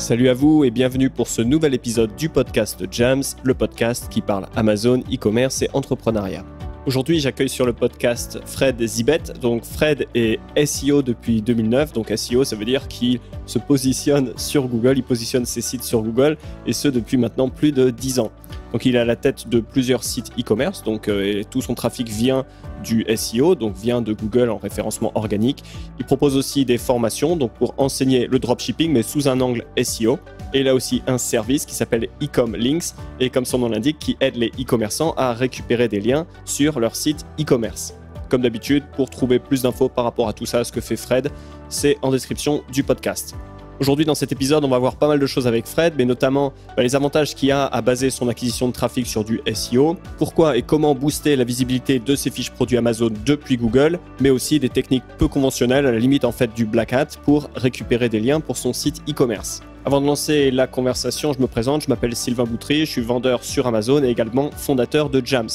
Salut à vous et bienvenue pour ce nouvel épisode du podcast Jams, le podcast qui parle Amazon, e-commerce et entrepreneuriat. Aujourd'hui, j'accueille sur le podcast Fred Zibet. Donc Fred est SEO depuis 2009. Donc SEO, ça veut dire qu'il se positionne sur Google, il positionne ses sites sur Google et ce depuis maintenant plus de 10 ans. Donc il est à la tête de plusieurs sites e-commerce, donc et tout son trafic vient du SEO, donc vient de Google en référencement organique. Il propose aussi des formations donc pour enseigner le dropshipping, mais sous un angle SEO. Et il a aussi un service qui s'appelle Ecom Links, et comme son nom l'indique, qui aide les e-commerçants à récupérer des liens sur leur site e-commerce. Comme d'habitude, pour trouver plus d'infos par rapport à tout ça, ce que fait Fred, c'est en description du podcast. Aujourd'hui, dans cet épisode, on va voir pas mal de choses avec Fred, mais notamment les avantages qu'il y a à baser son acquisition de trafic sur du SEO, pourquoi et comment booster la visibilité de ses fiches produits Amazon depuis Google, mais aussi des techniques peu conventionnelles, à la limite en fait du Black Hat, pour récupérer des liens pour son site e-commerce. Avant de lancer la conversation, je me présente, je m'appelle Sylvain Boutry, je suis vendeur sur Amazon et également fondateur de Jams.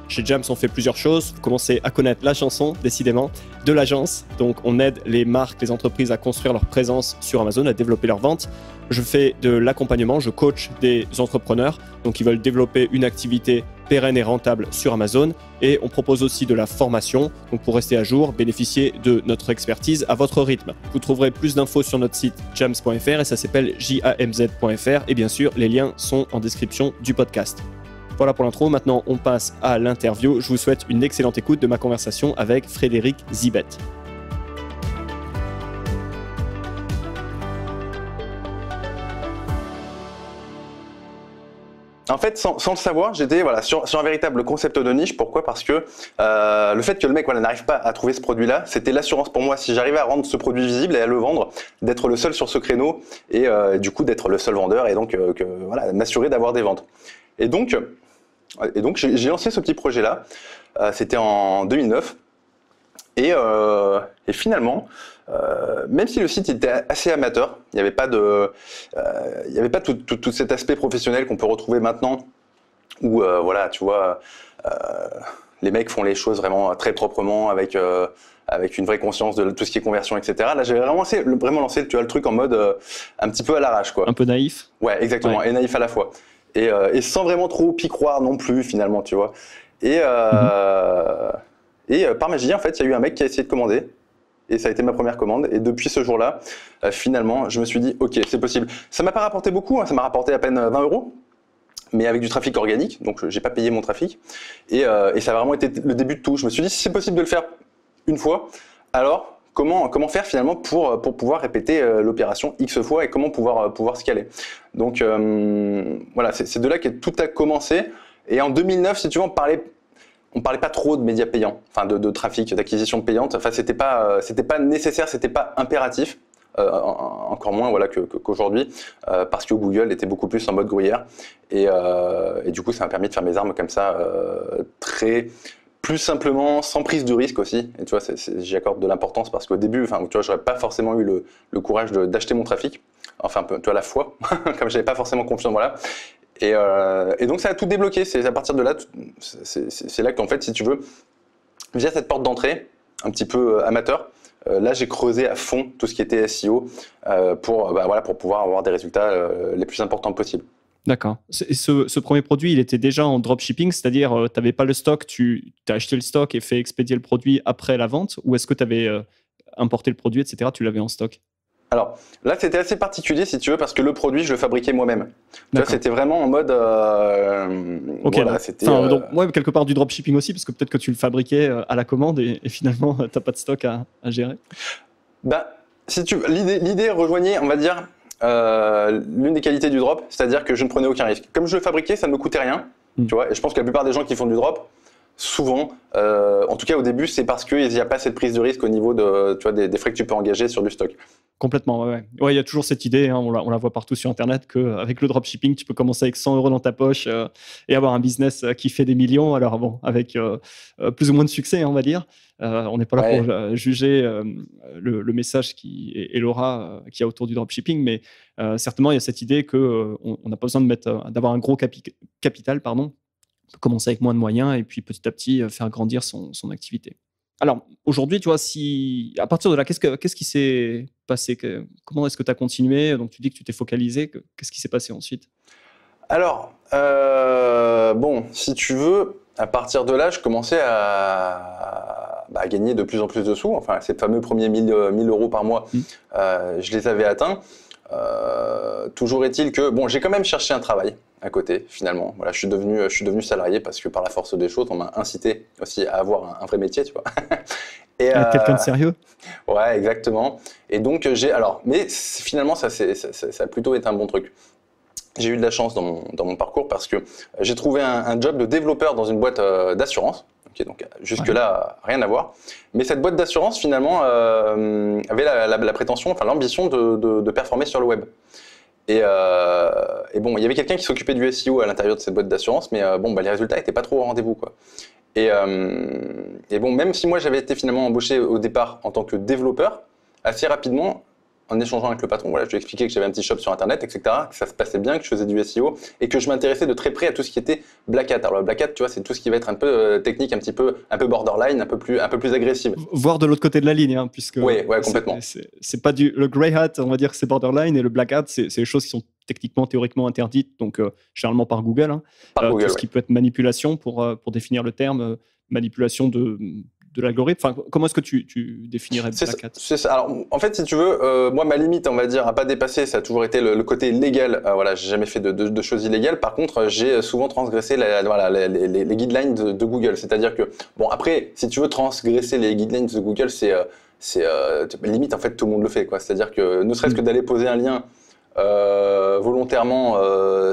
Chez Jams, on fait plusieurs choses. Vous commencez à connaître la chanson, décidément, de l'agence. Donc, on aide les marques, les entreprises à construire leur présence sur Amazon, à développer leurs ventes. Je fais de l'accompagnement, je coach des entrepreneurs donc qui veulent développer une activité pérenne et rentable sur Amazon. Et on propose aussi de la formation, donc pour rester à jour, bénéficier de notre expertise à votre rythme. Vous trouverez plus d'infos sur notre site jams.fr et ça s'appelle jamz.fr. Et bien sûr, les liens sont en description du podcast. Voilà pour l'intro, maintenant on passe à l'interview. Je vous souhaite une excellente écoute de ma conversation avec Frédéric Zibet. En fait, sans le savoir, j'étais sur un véritable concept de niche. Pourquoi ? Parce que le fait que le mec n'arrive pas à trouver ce produit-là, c'était l'assurance pour moi, si j'arrivais à rendre ce produit visible et à le vendre, d'être le seul sur ce créneau et du coup d'être le seul vendeur et donc m'assurer d'avoir des ventes. Et donc j'ai lancé ce petit projet-là, c'était en 2009, et finalement, même si le site était assez amateur, il n'y avait pas tout cet aspect professionnel qu'on peut retrouver maintenant, où les mecs font les choses vraiment très proprement, avec une vraie conscience de tout ce qui est conversion, etc. Là, j'avais vraiment lancé le truc en mode un petit peu à l'arrache, quoi. Un peu naïf. Ouais, exactement, ouais. Et naïf à la fois. Et sans vraiment trop y croire non plus, finalement, tu vois. Et par magie, en fait, il y a eu un mec qui a essayé de commander. Et ça a été ma première commande. Et depuis ce jour-là, finalement, je me suis dit, OK, c'est possible. Ça m'a pas rapporté beaucoup, hein, ça m'a rapporté à peine 20 €, mais avec du trafic organique. Donc, j'ai pas payé mon trafic. Et ça a vraiment été le début de tout. Je me suis dit, si c'est possible de le faire une fois, alors comment faire finalement pour pouvoir répéter l'opération X fois et comment pouvoir scaler. Donc voilà, c'est de là que tout a commencé. Et en 2009, si tu veux, on parlait pas trop de médias payants, enfin de trafic, d'acquisition payante. Enfin, c'était pas nécessaire, c'était pas impératif. Encore moins qu'aujourd'hui, parce que Google était beaucoup plus en mode gruyère. Et du coup, ça m'a permis de faire mes armes comme ça, plus simplement, sans prise de risque aussi. Et tu vois, j'y accorde de l'importance parce qu'au début, tu vois, j'aurais pas forcément eu le courage d'acheter mon trafic. Enfin, un peu, tu vois, la foi, comme j'avais pas forcément confiance, voilà. Et donc, ça a tout débloqué. C'est à partir de là, c'est là qu'en fait, si tu veux, via cette porte d'entrée, un petit peu amateur, là, j'ai creusé à fond tout ce qui était SEO pour pouvoir avoir des résultats les plus importants possibles. D'accord. Ce premier produit, il était déjà en dropshipping, c'est-à-dire tu n'avais pas le stock, tu as acheté le stock et fait expédier le produit après la vente, ou est-ce que tu avais importé le produit, etc., tu l'avais en stock ? Alors là, c'était assez particulier, si tu veux, parce que le produit, je le fabriquais moi-même. Tu vois, c'était vraiment en mode... Ok, voilà, donc ouais, quelque part du dropshipping aussi, parce que peut-être que tu le fabriquais à la commande et finalement, tu n'as pas de stock à gérer. Si tu veux, l'idée rejoignait, on va dire, l'une des qualités du drop, c'est-à-dire que je ne prenais aucun risque. Comme je le fabriquais, ça ne me coûtait rien, tu vois, et je pense que la plupart des gens qui font du drop, souvent, en tout cas au début, c'est parce qu'il n'y a pas cette prise de risque au niveau des frais que tu peux engager sur du stock. Complètement, ouais. Il y a toujours cette idée, hein, on la voit partout sur Internet, qu'avec le dropshipping, tu peux commencer avec 100 € dans ta poche et avoir un business qui fait des millions. Alors bon, avec plus ou moins de succès, on va dire. On n'est pas là pour juger le message et l'aura qu'il y a autour du dropshipping, mais certainement, il y a cette idée qu'on n'a pas besoin d'avoir un gros capital, pardon. On peut commencer avec moins de moyens et puis petit à petit faire grandir son activité. Alors, aujourd'hui, tu vois, à partir de là, qu'est-ce qui s'est passé? Comment est-ce que tu as continué? Donc, tu dis que tu t'es focalisé. Qu'est-ce qui s'est passé ensuite? Alors, bon, si tu veux, à partir de là, je commençais à gagner de plus en plus de sous. Enfin, ces fameux premiers 1000 euros par mois, je les avais atteints. Toujours est-il que, bon, j'ai quand même cherché un travail à côté, finalement. Voilà, je suis devenu salarié parce que par la force des choses, on m'a incité aussi à avoir un vrai métier, tu vois. Et, Quelqu'un de sérieux? ouais, exactement. Et donc, mais finalement, ça a plutôt été un bon truc. J'ai eu de la chance dans mon parcours parce que j'ai trouvé un job de développeur dans une boîte d'assurance. Okay, donc jusque-là, rien à voir. Mais cette boîte d'assurance, finalement, avait la prétention, enfin l'ambition de performer sur le web. Et bon, il y avait quelqu'un qui s'occupait du SEO à l'intérieur de cette boîte d'assurance, mais les résultats n'étaient pas trop au rendez-vous, quoi. Et bon, même si moi j'avais été finalement embauché au départ en tant que développeur, assez rapidement, en échangeant avec le patron, voilà, je lui ai expliqué que j'avais un petit shop sur Internet, etc., que ça se passait bien, que je faisais du SEO et que je m'intéressais de très près à tout ce qui était Black Hat. Alors le Black Hat, tu vois, c'est tout ce qui va être un peu technique, un peu borderline, un peu plus agressif. Voir de l'autre côté de la ligne, hein, puisque ouais, complètement. C'est pas le grey hat, on va dire que c'est borderline, et le black hat, c'est les choses qui sont techniquement, théoriquement interdites, donc généralement par Google. Hein, Google, tout ce qui peut être manipulation pour définir le terme, manipulation de l'algorithme. Enfin, comment est-ce que tu définirais Black Hat? C'est ça. Alors, en fait, si tu veux, moi, ma limite, on va dire, à pas dépasser, ça a toujours été le côté légal. Voilà, j'ai jamais fait de choses illégales. Par contre, j'ai souvent transgressé les guidelines de Google. C'est-à-dire que, bon, après, si tu veux transgresser les guidelines de Google, c'est limite, en fait, tout le monde le fait, quoi. C'est-à-dire que, ne serait-ce que d'aller poser un lien volontairement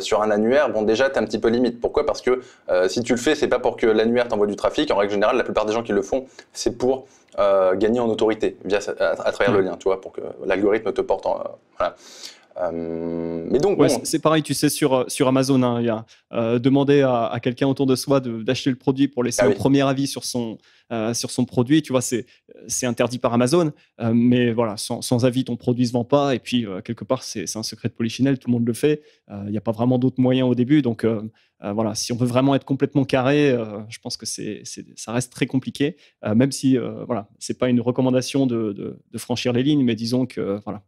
sur un annuaire, bon déjà t'es un petit peu limite. Pourquoi? Parce que si tu le fais, c'est pas pour que l'annuaire t'envoie du trafic. En règle générale, la plupart des gens qui le font, c'est pour gagner en autorité à travers le lien, tu vois, pour que l'algorithme te porte voilà. Mais donc, ouais, bon. C'est pareil, tu sais, sur Amazon, hein, il y a demander à quelqu'un autour de soi d'acheter le produit pour laisser un premier avis sur son produit, tu vois, c'est interdit par Amazon, mais voilà, sans avis, ton produit se vend pas, et puis quelque part, c'est un secret de polichinelle, tout le monde le fait, il n'y a pas vraiment d'autres moyens au début, donc voilà, si on veut vraiment être complètement carré, je pense que ça reste très compliqué, même si voilà, c'est pas une recommandation de franchir les lignes, mais disons que voilà,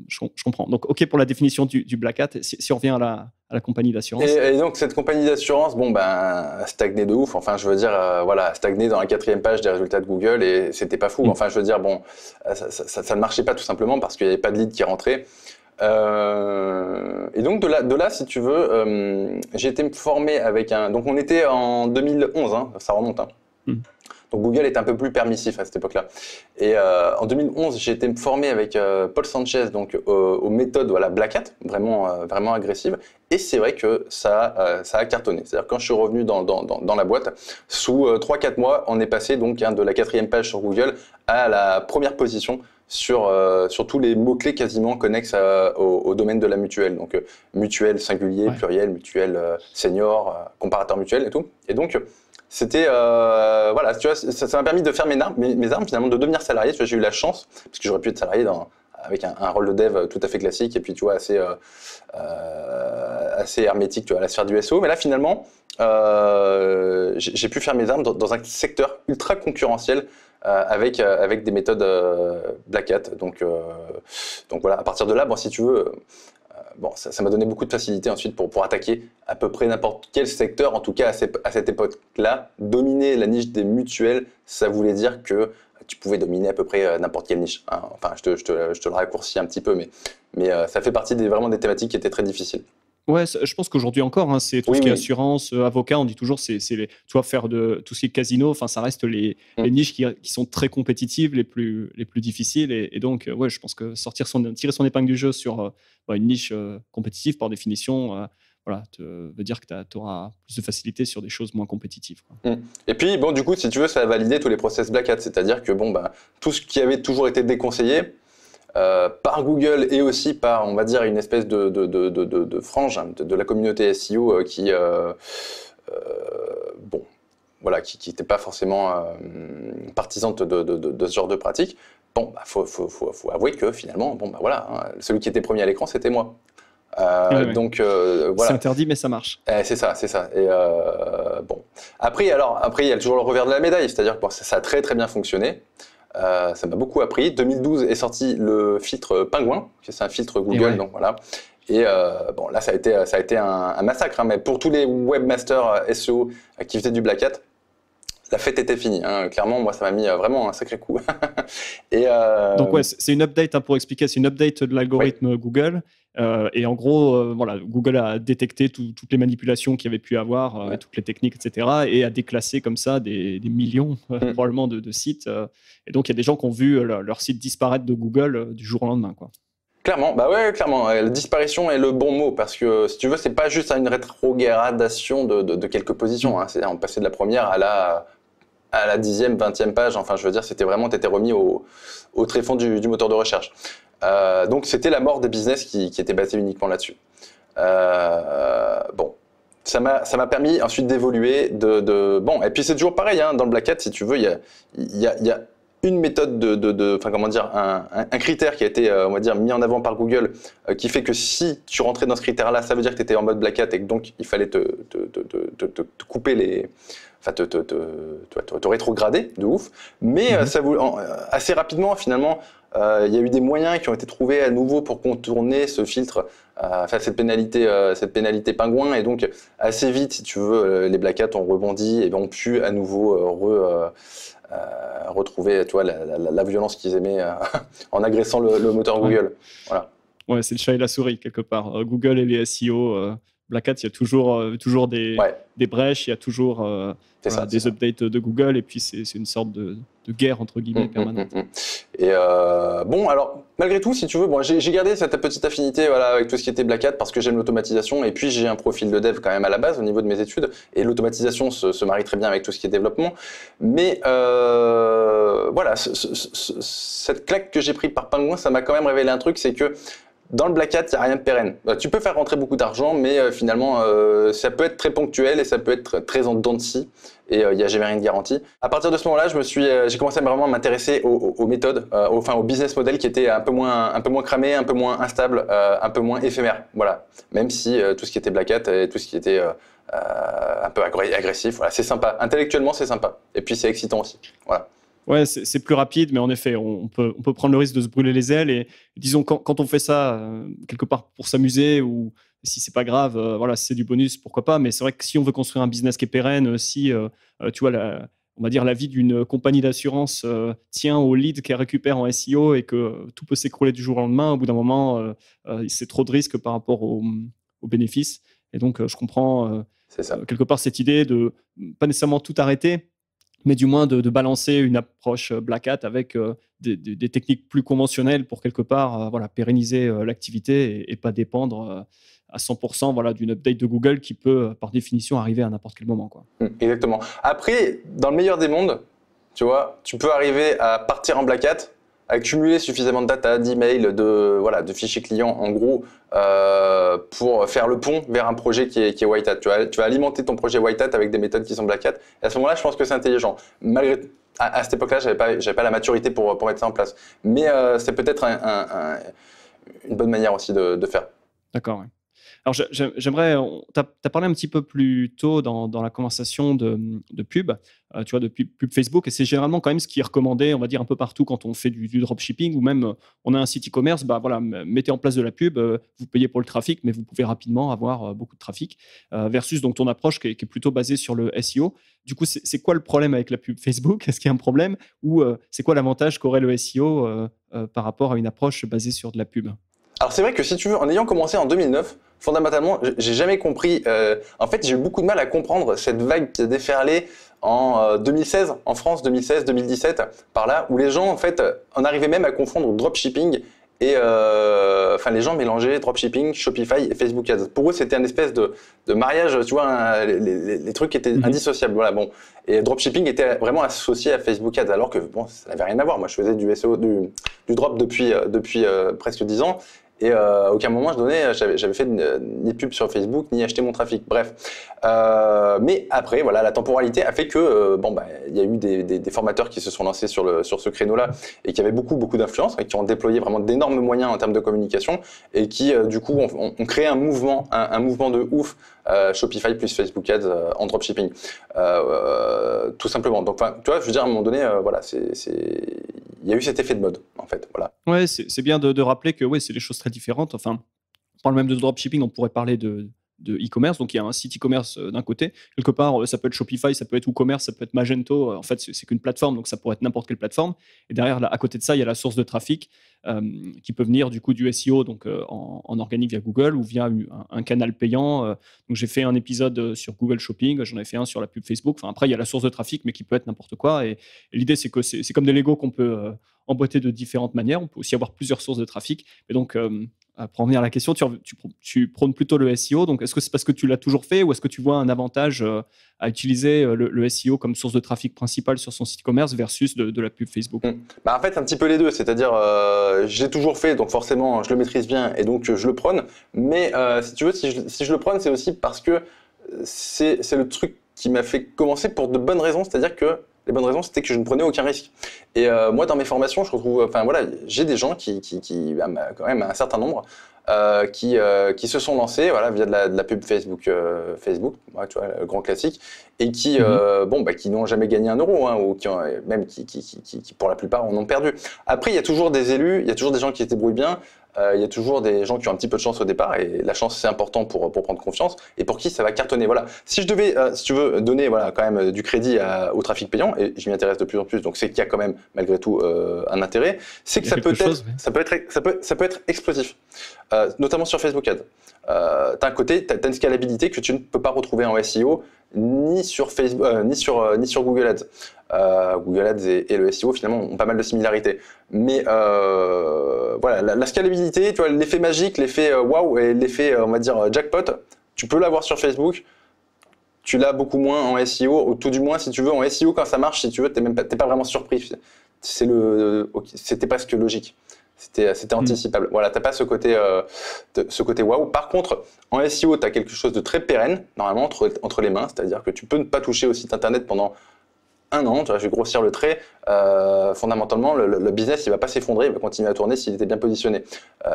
je comprends. Donc ok pour la définition du Black Hat. Si on revient à la compagnie d'assurance. Et donc cette compagnie d'assurance, bon stagnait de ouf. Enfin, je veux dire, voilà, stagnait dans la 4e page des résultats de Google et c'était pas fou. Enfin, je veux dire, bon, ça ne marchait pas tout simplement parce qu'il n'y avait pas de lead qui rentrait. Et donc de là, si tu veux, j'ai été formé avec donc on était en 2011, hein, ça remonte. Hein. Donc Google est un peu plus permissif à cette époque-là. Et en 2011, j'ai été formé avec Paul Sanchez, donc aux méthodes Black Hat, vraiment agressives. Et c'est vrai que ça a cartonné. C'est-à-dire quand je suis revenu dans la boîte, sous 3-4 mois, on est passé donc de la 4e page sur Google à la première position sur tous les mots-clés quasiment connexes au domaine de la mutuelle. Donc mutuelle singulier, pluriel, mutuelle senior, comparateur mutuel et tout. Et donc c'était voilà, tu vois, ça m'a permis de faire mes armes finalement, de devenir salarié. Tu vois, j'ai eu la chance parce que j'aurais pu être salarié avec un rôle de dev tout à fait classique et puis tu vois assez hermétique, tu vois, à la sphère du SEO. Mais là finalement, j'ai pu faire mes armes dans un secteur ultra concurrentiel. Avec des méthodes Black Hat. Donc voilà, à partir de là, bon, si tu veux, ça m'a donné beaucoup de facilité ensuite pour attaquer à peu près n'importe quel secteur. En tout cas, à cette époque-là, dominer la niche des mutuelles, ça voulait dire que tu pouvais dominer à peu près n'importe quelle niche. Hein. Enfin, je te le raccourcis un petit peu, mais ça fait partie vraiment des thématiques qui étaient très difficiles. Ouais, je pense qu'aujourd'hui encore, hein, c'est tout ce qui est assurance, avocat, on dit toujours, tu vois, faire de tout ce qui est casino, enfin, ça reste les niches qui sont très compétitives, les plus difficiles, et donc, ouais, je pense que tirer son épingle du jeu sur une niche compétitive, par définition, voilà, veut dire que tu auras plus de facilité sur des choses moins compétitives, quoi. Et puis, bon, du coup, si tu veux, ça a validé tous les process Black Hat, c'est-à-dire que tout ce qui avait toujours été déconseillé, par Google et aussi par, on va dire, une espèce de frange de la communauté SEO qui n'était pas forcément partisante de ce genre de pratique. Bon, faut avouer que finalement, voilà, hein, celui qui était premier à l'écran, c'était moi. Donc C'est voilà. interdit, mais ça marche. C'est ça. Et bon. Après, il y a toujours le revers de la médaille, c'est-à-dire que ça a très très bien fonctionné. Ça m'a beaucoup appris. 2012 est sorti le filtre Pingouin, c'est un filtre Google, donc voilà. Et bon, là, ça a été un massacre, hein, mais pour tous les webmasters SEO qui faisaient du Black Hat, la fête était finie. Hein. Clairement, moi, ça m'a mis vraiment un sacré coup. Et donc ouais, c'est une update, hein, pour expliquer, c'est une update de l'algorithme Google. Et en gros, voilà, Google a détecté toutes les manipulations qu'il y avait pu avoir, et toutes les techniques, etc. Et a déclassé comme ça des millions, probablement, de sites. Et donc, il y a des gens qui ont vu leur site disparaître de Google du jour au lendemain, quoi. Clairement, bah ouais, clairement. La disparition est le bon mot parce que, si tu veux, c'est pas juste une rétrogradation de quelques positions. Hein. C'est-à-dire, on passait de la première à la 10e, 20e page. Enfin, je veux dire, c'était vraiment, t'étais remis au tréfonds du moteur de recherche. Donc, c'était la mort des business qui était basée uniquement là-dessus. Bon, ça m'a permis ensuite d'évoluer. Bon, et puis c'est toujours pareil, hein, dans le Black Hat, si tu veux, il y a une méthode enfin comment dire, un critère qui a été, on va dire, mis en avant par Google, qui fait que si tu rentrais dans ce critère-là, ça veut dire que tu étais en mode Black Hat et que donc il fallait te couper les, enfin te rétrograder de ouf. Mais assez rapidement, finalement, il y a eu des moyens qui ont été trouvés à nouveau pour contourner ce filtre, enfin cette pénalité Pingouin, et donc assez vite, si tu veux, les Black Hat ont rebondi et ont pu à nouveau retrouver, tu vois, la violence qu'ils aimaient en agressant le moteur Google. Voilà. Ouais, c'est le chat et la souris quelque part. Google et les SEO, Black Hat, il y a toujours des brèches, il y a toujours des updates de Google, et puis c'est une sorte de guerre entre guillemets permanente. Et bon, alors malgré tout, si tu veux, bon, j'ai gardé cette petite affinité, voilà, avec tout ce qui était Black Hat parce que j'aime l'automatisation, et puis j'ai un profil de dev quand même à la base au niveau de mes études, et l'automatisation se marie très bien avec tout ce qui est développement. Mais voilà, cette claque que j'ai prise par Pingouin, ça m'a quand même révélé un truc, c'est que dans le Black Hat, il n'y a rien de pérenne. Tu peux faire rentrer beaucoup d'argent, mais finalement, ça peut être très ponctuel et ça peut être très en dents de scie. Et il n'y a jamais rien de garanti. À partir de ce moment-là, j'ai commencé vraiment à m'intéresser aux méthodes, au business model qui était un peu moins cramé, un peu moins instable, un peu moins éphémère. Voilà. Même si tout ce qui était Black Hat et tout ce qui était un peu agressif, voilà, c'est sympa. Intellectuellement, c'est sympa. Et puis, c'est excitant aussi. Voilà. Ouais, c'est plus rapide, mais en effet, on peut prendre le risque de se brûler les ailes. Et disons, quand on fait ça quelque part pour s'amuser, ou si c'est pas grave, voilà, si c'est du bonus, pourquoi pas. Mais c'est vrai que si on veut construire un business qui est pérenne, si tu vois, on va dire la vie d'une compagnie d'assurance tient au lead qu'elle récupère en SEO et que tout peut s'écrouler du jour au lendemain, au bout d'un moment, c'est trop de risques par rapport aux bénéfices. Et donc, je comprends quelque part cette idée de pas nécessairement tout arrêter, mais du moins de balancer une approche Black Hat avec des techniques plus conventionnelles pour quelque part pérenniser l'activité et pas dépendre à 100% d'une update de Google qui peut par définition arriver à n'importe quel moment, quoi. Exactement. Après, dans le meilleur des mondes, tu vois, tu peux arriver à partir en Black Hat, accumuler suffisamment de data, d'emails, de fichiers clients, en gros, pour faire le pont vers un projet qui est White Hat. Tu vas alimenter ton projet White Hat avec des méthodes qui sont Black Hat. Et à ce moment-là, je pense que c'est intelligent. Malgré à cette époque-là, j'avais pas la maturité pour mettre ça en place. Mais c'est peut-être une bonne manière aussi de faire. D'accord, ouais. Alors, j'aimerais. Tu as parlé un petit peu plus tôt dans la conversation de pub, tu vois, de pub Facebook, et c'est généralement quand même ce qui est recommandé, on va dire, un peu partout quand on fait du dropshipping, ou même on a un site e-commerce, mettez en place de la pub, vous payez pour le trafic, mais vous pouvez rapidement avoir beaucoup de trafic, versus donc ton approche qui est plutôt basée sur le SEO. Du coup, c'est quoi le problème avec la pub Facebook? Est-ce qu'il y a un problème, ou c'est quoi l'avantage qu'aurait le SEO par rapport à une approche basée sur de la pub? Alors c'est vrai que si tu veux, en ayant commencé en 2009, fondamentalement, j'ai jamais compris. En fait, j'ai eu beaucoup de mal à comprendre cette vague qui a déferlé en 2016, en France, 2016-2017, par là, où les gens, en fait, en arrivaient même à confondre dropshipping et les gens mélangeaient dropshipping, Shopify et Facebook Ads. Pour eux, c'était un espèce de mariage, tu vois, les trucs étaient indissociables. Voilà, bon. Et dropshipping était vraiment associé à Facebook Ads, alors que bon, ça n'avait rien à voir. Moi, je faisais du SEO, du drop depuis presque 10 ans. Et aucun moment j'avais fait ni pub sur Facebook ni acheté mon trafic. Bref, mais après voilà, la temporalité a fait que il y a eu des formateurs qui se sont lancés sur ce créneau-là et qui avaient beaucoup d'influence et qui ont déployé vraiment d'énormes moyens en termes de communication et qui du coup ont créé un mouvement de ouf. Shopify plus Facebook Ads en dropshipping, tout simplement. Donc, tu vois, je veux dire, à un moment donné, voilà, il y a eu cet effet de mode, en fait. Voilà. Ouais, c'est bien de rappeler que ouais, c'est des choses très différentes. Enfin, on parle même de dropshipping, on pourrait parler de e-commerce. Donc, il y a un site e-commerce d'un côté. Quelque part, ça peut être Shopify, ça peut être WooCommerce, ça peut être Magento. En fait, c'est qu'une plateforme, donc ça pourrait être n'importe quelle plateforme. Et derrière, là, à côté de ça, il y a la source de trafic qui peut venir du coup du SEO, donc en organique via Google ou via un canal payant. Donc, j'ai fait un épisode sur Google Shopping, j'en ai fait un sur la pub Facebook. Enfin, après, il y a la source de trafic, mais qui peut être n'importe quoi. Et l'idée, c'est que c'est comme des Lego qu'on peut emboîter de différentes manières. On peut aussi avoir plusieurs sources de trafic. Et donc, pour en venir à la question, tu prônes plutôt le SEO. Donc, est-ce que c'est parce que tu l'as toujours fait ou est-ce que tu vois un avantage à utiliser le SEO comme source de trafic principale sur son site e-commerce versus de la pub Facebook? En fait, un petit peu les deux. C'est-à-dire, j'ai toujours fait, donc forcément, je le maîtrise bien et donc je le prône. Mais si tu veux, si je le prône, c'est aussi parce que c'est le truc qui m'a fait commencer pour de bonnes raisons. C'est-à-dire que les bonnes raisons, c'était que je ne prenais aucun risque. Et moi, dans mes formations, je retrouve, enfin voilà, j'ai des gens qui quand même un certain nombre, qui se sont lancés, voilà, via de la pub Facebook, ouais, tu vois, le grand classique, et qui n'ont jamais gagné 1 euro, hein, ou qui pour la plupart en ont perdu. Après, il y a toujours des élus, il y a toujours des gens qui se débrouillent bien. Il y a toujours des gens qui ont un petit peu de chance au départ et la chance c'est important pour prendre confiance et pour qui ça va cartonner. Voilà. Si je devais, si tu veux, donner voilà quand même du crédit au trafic payant et je m'y intéresse de plus en plus, donc c'est qu'il y a quand même malgré tout un intérêt, c'est que ça peut être explosif, notamment sur Facebook Ads. T'as une scalabilité que tu ne peux pas retrouver en SEO ni sur Facebook, ni sur Google Ads. Google Ads et le SEO finalement ont pas mal de similarités. Mais voilà, la scalabilité, tu vois, l'effet magique, l'effet waouh et l'effet on va dire jackpot, tu peux l'avoir sur Facebook. Tu l'as beaucoup moins en SEO, ou tout du moins si tu veux en SEO quand ça marche, si tu veux, t'es pas vraiment surpris. C'était presque logique. C'était anticipable. Voilà, t'as pas ce côté waouh. Par contre, en SEO, tu as quelque chose de très pérenne, normalement, entre les mains, c'est-à-dire que tu peux ne pas toucher au site internet pendant 1 an, tu vois, je vais grossir le trait, fondamentalement, le business, il va pas s'effondrer, il va continuer à tourner s'il était bien positionné.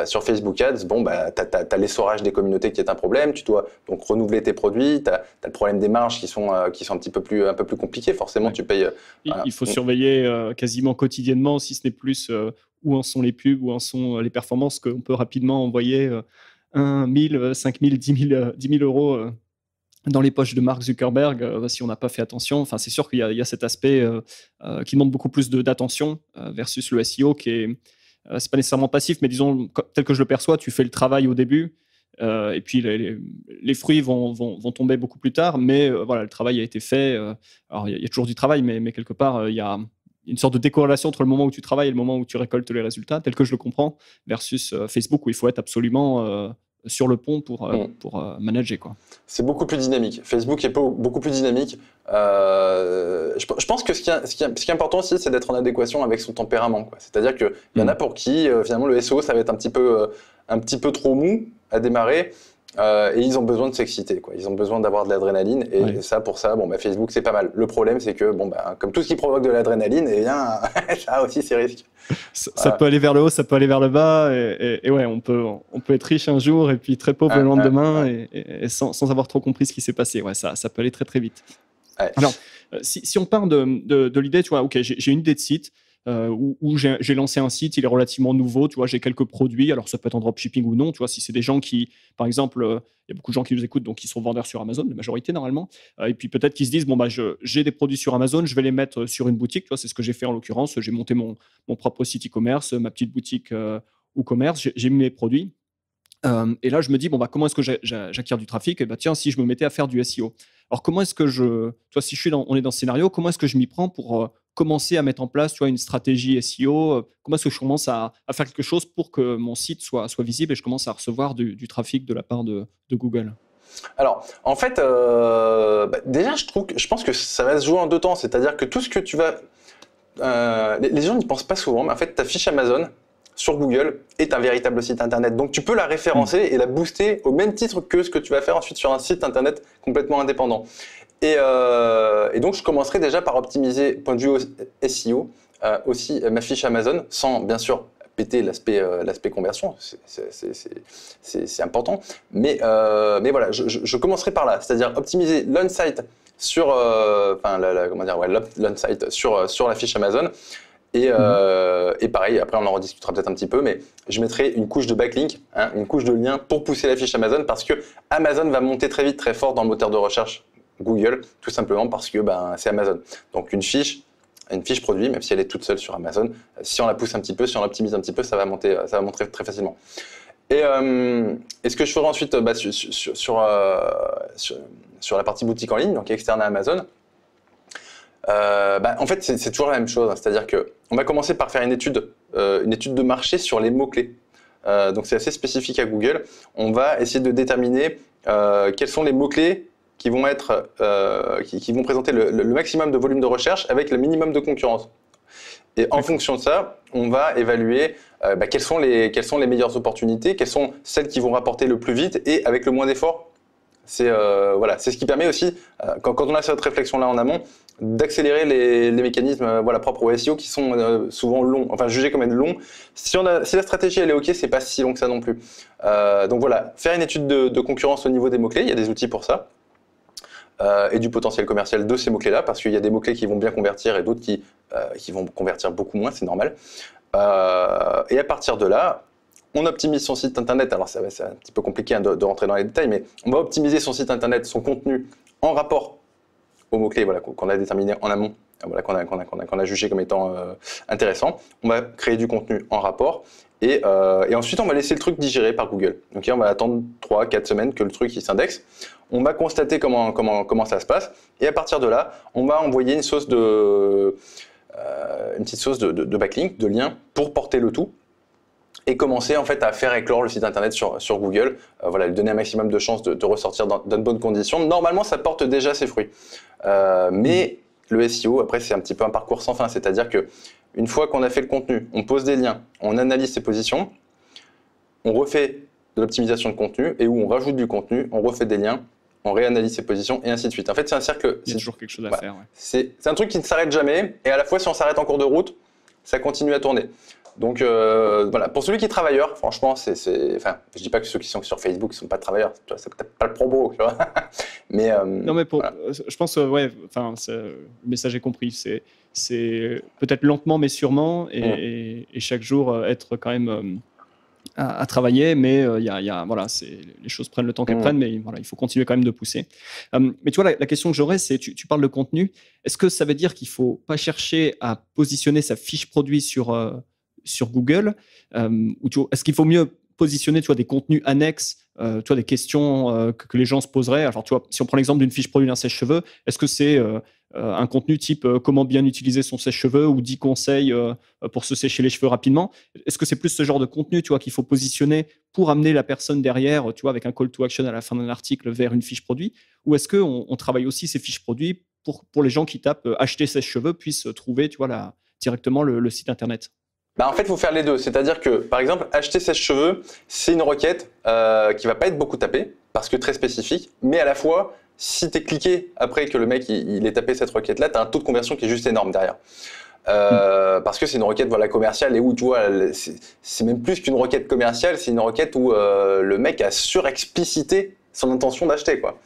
Sur Facebook Ads, t'as l'essorage des communautés qui est un problème, tu dois donc renouveler tes produits, t'as le problème des marges qui sont un peu plus compliqués, forcément, ouais. Tu payes... il faut surveiller quasiment quotidiennement, si ce n'est plus, où en sont les pubs, où en sont les performances, qu'on peut rapidement envoyer 1 000, 5 000, 10 000 euros dans les poches de Mark Zuckerberg si on n'a pas fait attention. Enfin, c'est sûr qu'il y a cet aspect qui demande beaucoup plus d'attention versus le SEO qui est c'est pas nécessairement passif, mais disons tel que je le perçois, tu fais le travail au début et puis les fruits vont tomber beaucoup plus tard, mais voilà, le travail a été fait. Alors il y a toujours du travail, mais quelque part il y a une sorte de décorrélation entre le moment où tu travailles et le moment où tu récoltes les résultats, tel que je le comprends, versus Facebook où il faut être absolument sur le pont pour manager, quoi. C'est beaucoup plus dynamique. Facebook est beaucoup plus dynamique. Je pense que ce qui est important aussi, c'est d'être en adéquation avec son tempérament, quoi. C'est-à-dire qu'il y en a pour qui, finalement, le SEO, ça va être un petit peu trop mou à démarrer. Et ils ont besoin de s'exciter, quoi. Ils ont besoin d'avoir de l'adrénaline et ouais. Pour ça, Facebook c'est pas mal. Le problème c'est que comme tout ce qui provoque de l'adrénaline, ça a aussi ses risques. Ça peut aller vers le haut, ça peut aller vers le bas et ouais, on peut être riche un jour et puis très pauvre le lendemain et sans avoir trop compris ce qui s'est passé. Ouais, ça peut aller très très vite. Ouais. Alors, si on part de l'idée, tu vois, ok, j'ai une idée de site. Où j'ai lancé un site, il est relativement nouveau, tu vois, j'ai quelques produits, alors ça peut être en dropshipping ou non, tu vois, si c'est des gens qui, par exemple, il y a beaucoup de gens qui nous écoutent, donc qui sont vendeurs sur Amazon, la majorité normalement, et puis peut-être qu'ils se disent, j'ai des produits sur Amazon, je vais les mettre sur une boutique, tu vois, c'est ce que j'ai fait en l'occurrence, j'ai monté mon propre site e-commerce, ma petite boutique WooCommerce, j'ai mis mes produits, et là je me dis, comment est-ce que j'acquiers du trafic? Et tiens, si je me mettais à faire du SEO. Alors comment est-ce que toi, si on est dans ce scénario, comment est-ce que je m'y prends pour commencer à mettre en place, tu vois, une stratégie SEO? Comment est-ce que je commence à faire quelque chose pour que mon site soit visible et je commence à recevoir du trafic de la part de Google? Alors, en fait, déjà, je pense que ça va se jouer en 2 temps. C'est-à-dire que tout ce que tu vas... les gens n'y pensent pas souvent, mais en fait, ta fiche Amazon, sur Google est un véritable site internet. Donc tu peux la référencer et la booster au même titre que ce que tu vas faire ensuite sur un site internet complètement indépendant. Et donc je commencerai déjà par optimiser, point de vue SEO, aussi ma fiche Amazon, sans bien sûr péter l'aspect conversion, c'est important. Mais voilà, je commencerai par là, c'est-à-dire optimiser l'on-site sur, l'on-site sur la fiche Amazon. Et pareil, après on en rediscutera peut-être un petit peu, mais je mettrai une couche de backlink, une couche de lien pour pousser la fiche Amazon, parce que Amazon va monter très vite, très fort dans le moteur de recherche Google, tout simplement parce que c'est Amazon. Donc une fiche produit, même si elle est toute seule sur Amazon, si on la pousse un petit peu, si on l'optimise un petit peu, ça va monter très facilement. Et ce que je ferai ensuite sur la partie boutique en ligne, donc externe à Amazon, en fait, c'est toujours la même chose. C'est-à-dire qu'on va commencer par faire une étude de marché sur les mots-clés. Donc, c'est assez spécifique à Google. On va essayer de déterminer quels sont les mots-clés qui vont présenter le maximum de volume de recherche avec le minimum de concurrence. Et en fonction de ça, on va évaluer quelles sont les meilleures opportunités, quelles sont celles qui vont rapporter le plus vite et avec le moins d'efforts. C'est ce qui permet aussi, quand on a cette réflexion-là en amont, d'accélérer les mécanismes propres au SEO qui sont souvent longs, enfin jugés comme être longs. Si la stratégie elle est OK, c'est pas si long que ça non plus. Donc voilà, faire une étude de concurrence au niveau des mots-clés, il y a des outils pour ça. Et du potentiel commercial de ces mots-clés-là, parce qu'il y a des mots-clés qui vont bien convertir et d'autres qui vont convertir beaucoup moins, c'est normal. Et à partir de là, on optimise son site internet. Alors c'est un petit peu compliqué de rentrer dans les détails, mais on va optimiser son site internet, son contenu en rapport aux mots-clés qu'on a déterminés en amont, qu'on a jugé comme étant intéressant. On va créer du contenu en rapport et ensuite on va laisser le truc digérer par Google. Donc on va attendre 3-4 semaines que le truc il s'indexe. On va constater comment ça se passe et à partir de là, on va envoyer une petite sauce de backlink, de lien pour porter le tout. Et commencer en fait à faire éclore le site internet sur Google, lui donner un maximum de chances de ressortir dans de bonnes conditions. Normalement, ça porte déjà ses fruits. Mais le SEO, après, c'est un petit peu un parcours sans fin. C'est-à-dire qu'une fois qu'on a fait le contenu, on pose des liens, on analyse ses positions, on refait de l'optimisation de contenu et où on rajoute du contenu, on refait des liens, on réanalyse ses positions et ainsi de suite. En fait, c'est un cercle. Il y a toujours quelque chose à faire. Ouais. C'est un truc qui ne s'arrête jamais et à la fois, si on s'arrête en cours de route, ça continue à tourner. Donc pour celui qui est travailleur, franchement, je dis pas que ceux qui sont sur Facebook ne sont pas travailleurs, c'est peut-être pas le propos, tu vois. Mais non, mais je pense, le message est compris. C'est peut-être lentement, mais sûrement, et chaque jour être quand même à travailler, mais les choses prennent le temps qu'elles prennent, mais il faut continuer quand même de pousser. Mais tu vois, la question que j'aurais, c'est, tu parles de contenu. Est-ce que ça veut dire qu'il faut pas chercher à positionner sa fiche produit sur Google, est-ce qu'il faut mieux positionner des contenus annexes, des questions que les gens se poseraient? Alors, si on prend l'exemple d'une fiche produit d'un sèche-cheveux, est-ce que c'est un contenu type comment bien utiliser son sèche-cheveux ou 10 conseils pour se sécher les cheveux rapidement? Est-ce que c'est plus ce genre de contenu qu'il faut positionner pour amener la personne derrière, avec un call to action à la fin d'un article vers une fiche produit? Ou est-ce qu'on travaille aussi ces fiches produits pour les gens qui tapent acheter sèche-cheveux puissent trouver directement le site internet? En fait, il faut faire les deux. C'est-à-dire que, par exemple, acheter sèche-cheveux, c'est une requête qui ne va pas être beaucoup tapée, parce que très spécifique, mais à la fois, si tu es cliqué après que le mec il ait tapé cette requête-là, tu as un taux de conversion qui est juste énorme derrière. Parce que c'est une requête commerciale et où tu vois, c'est même plus qu'une requête commerciale, c'est une requête où le mec a surexplicité son intention d'acheter, quoi.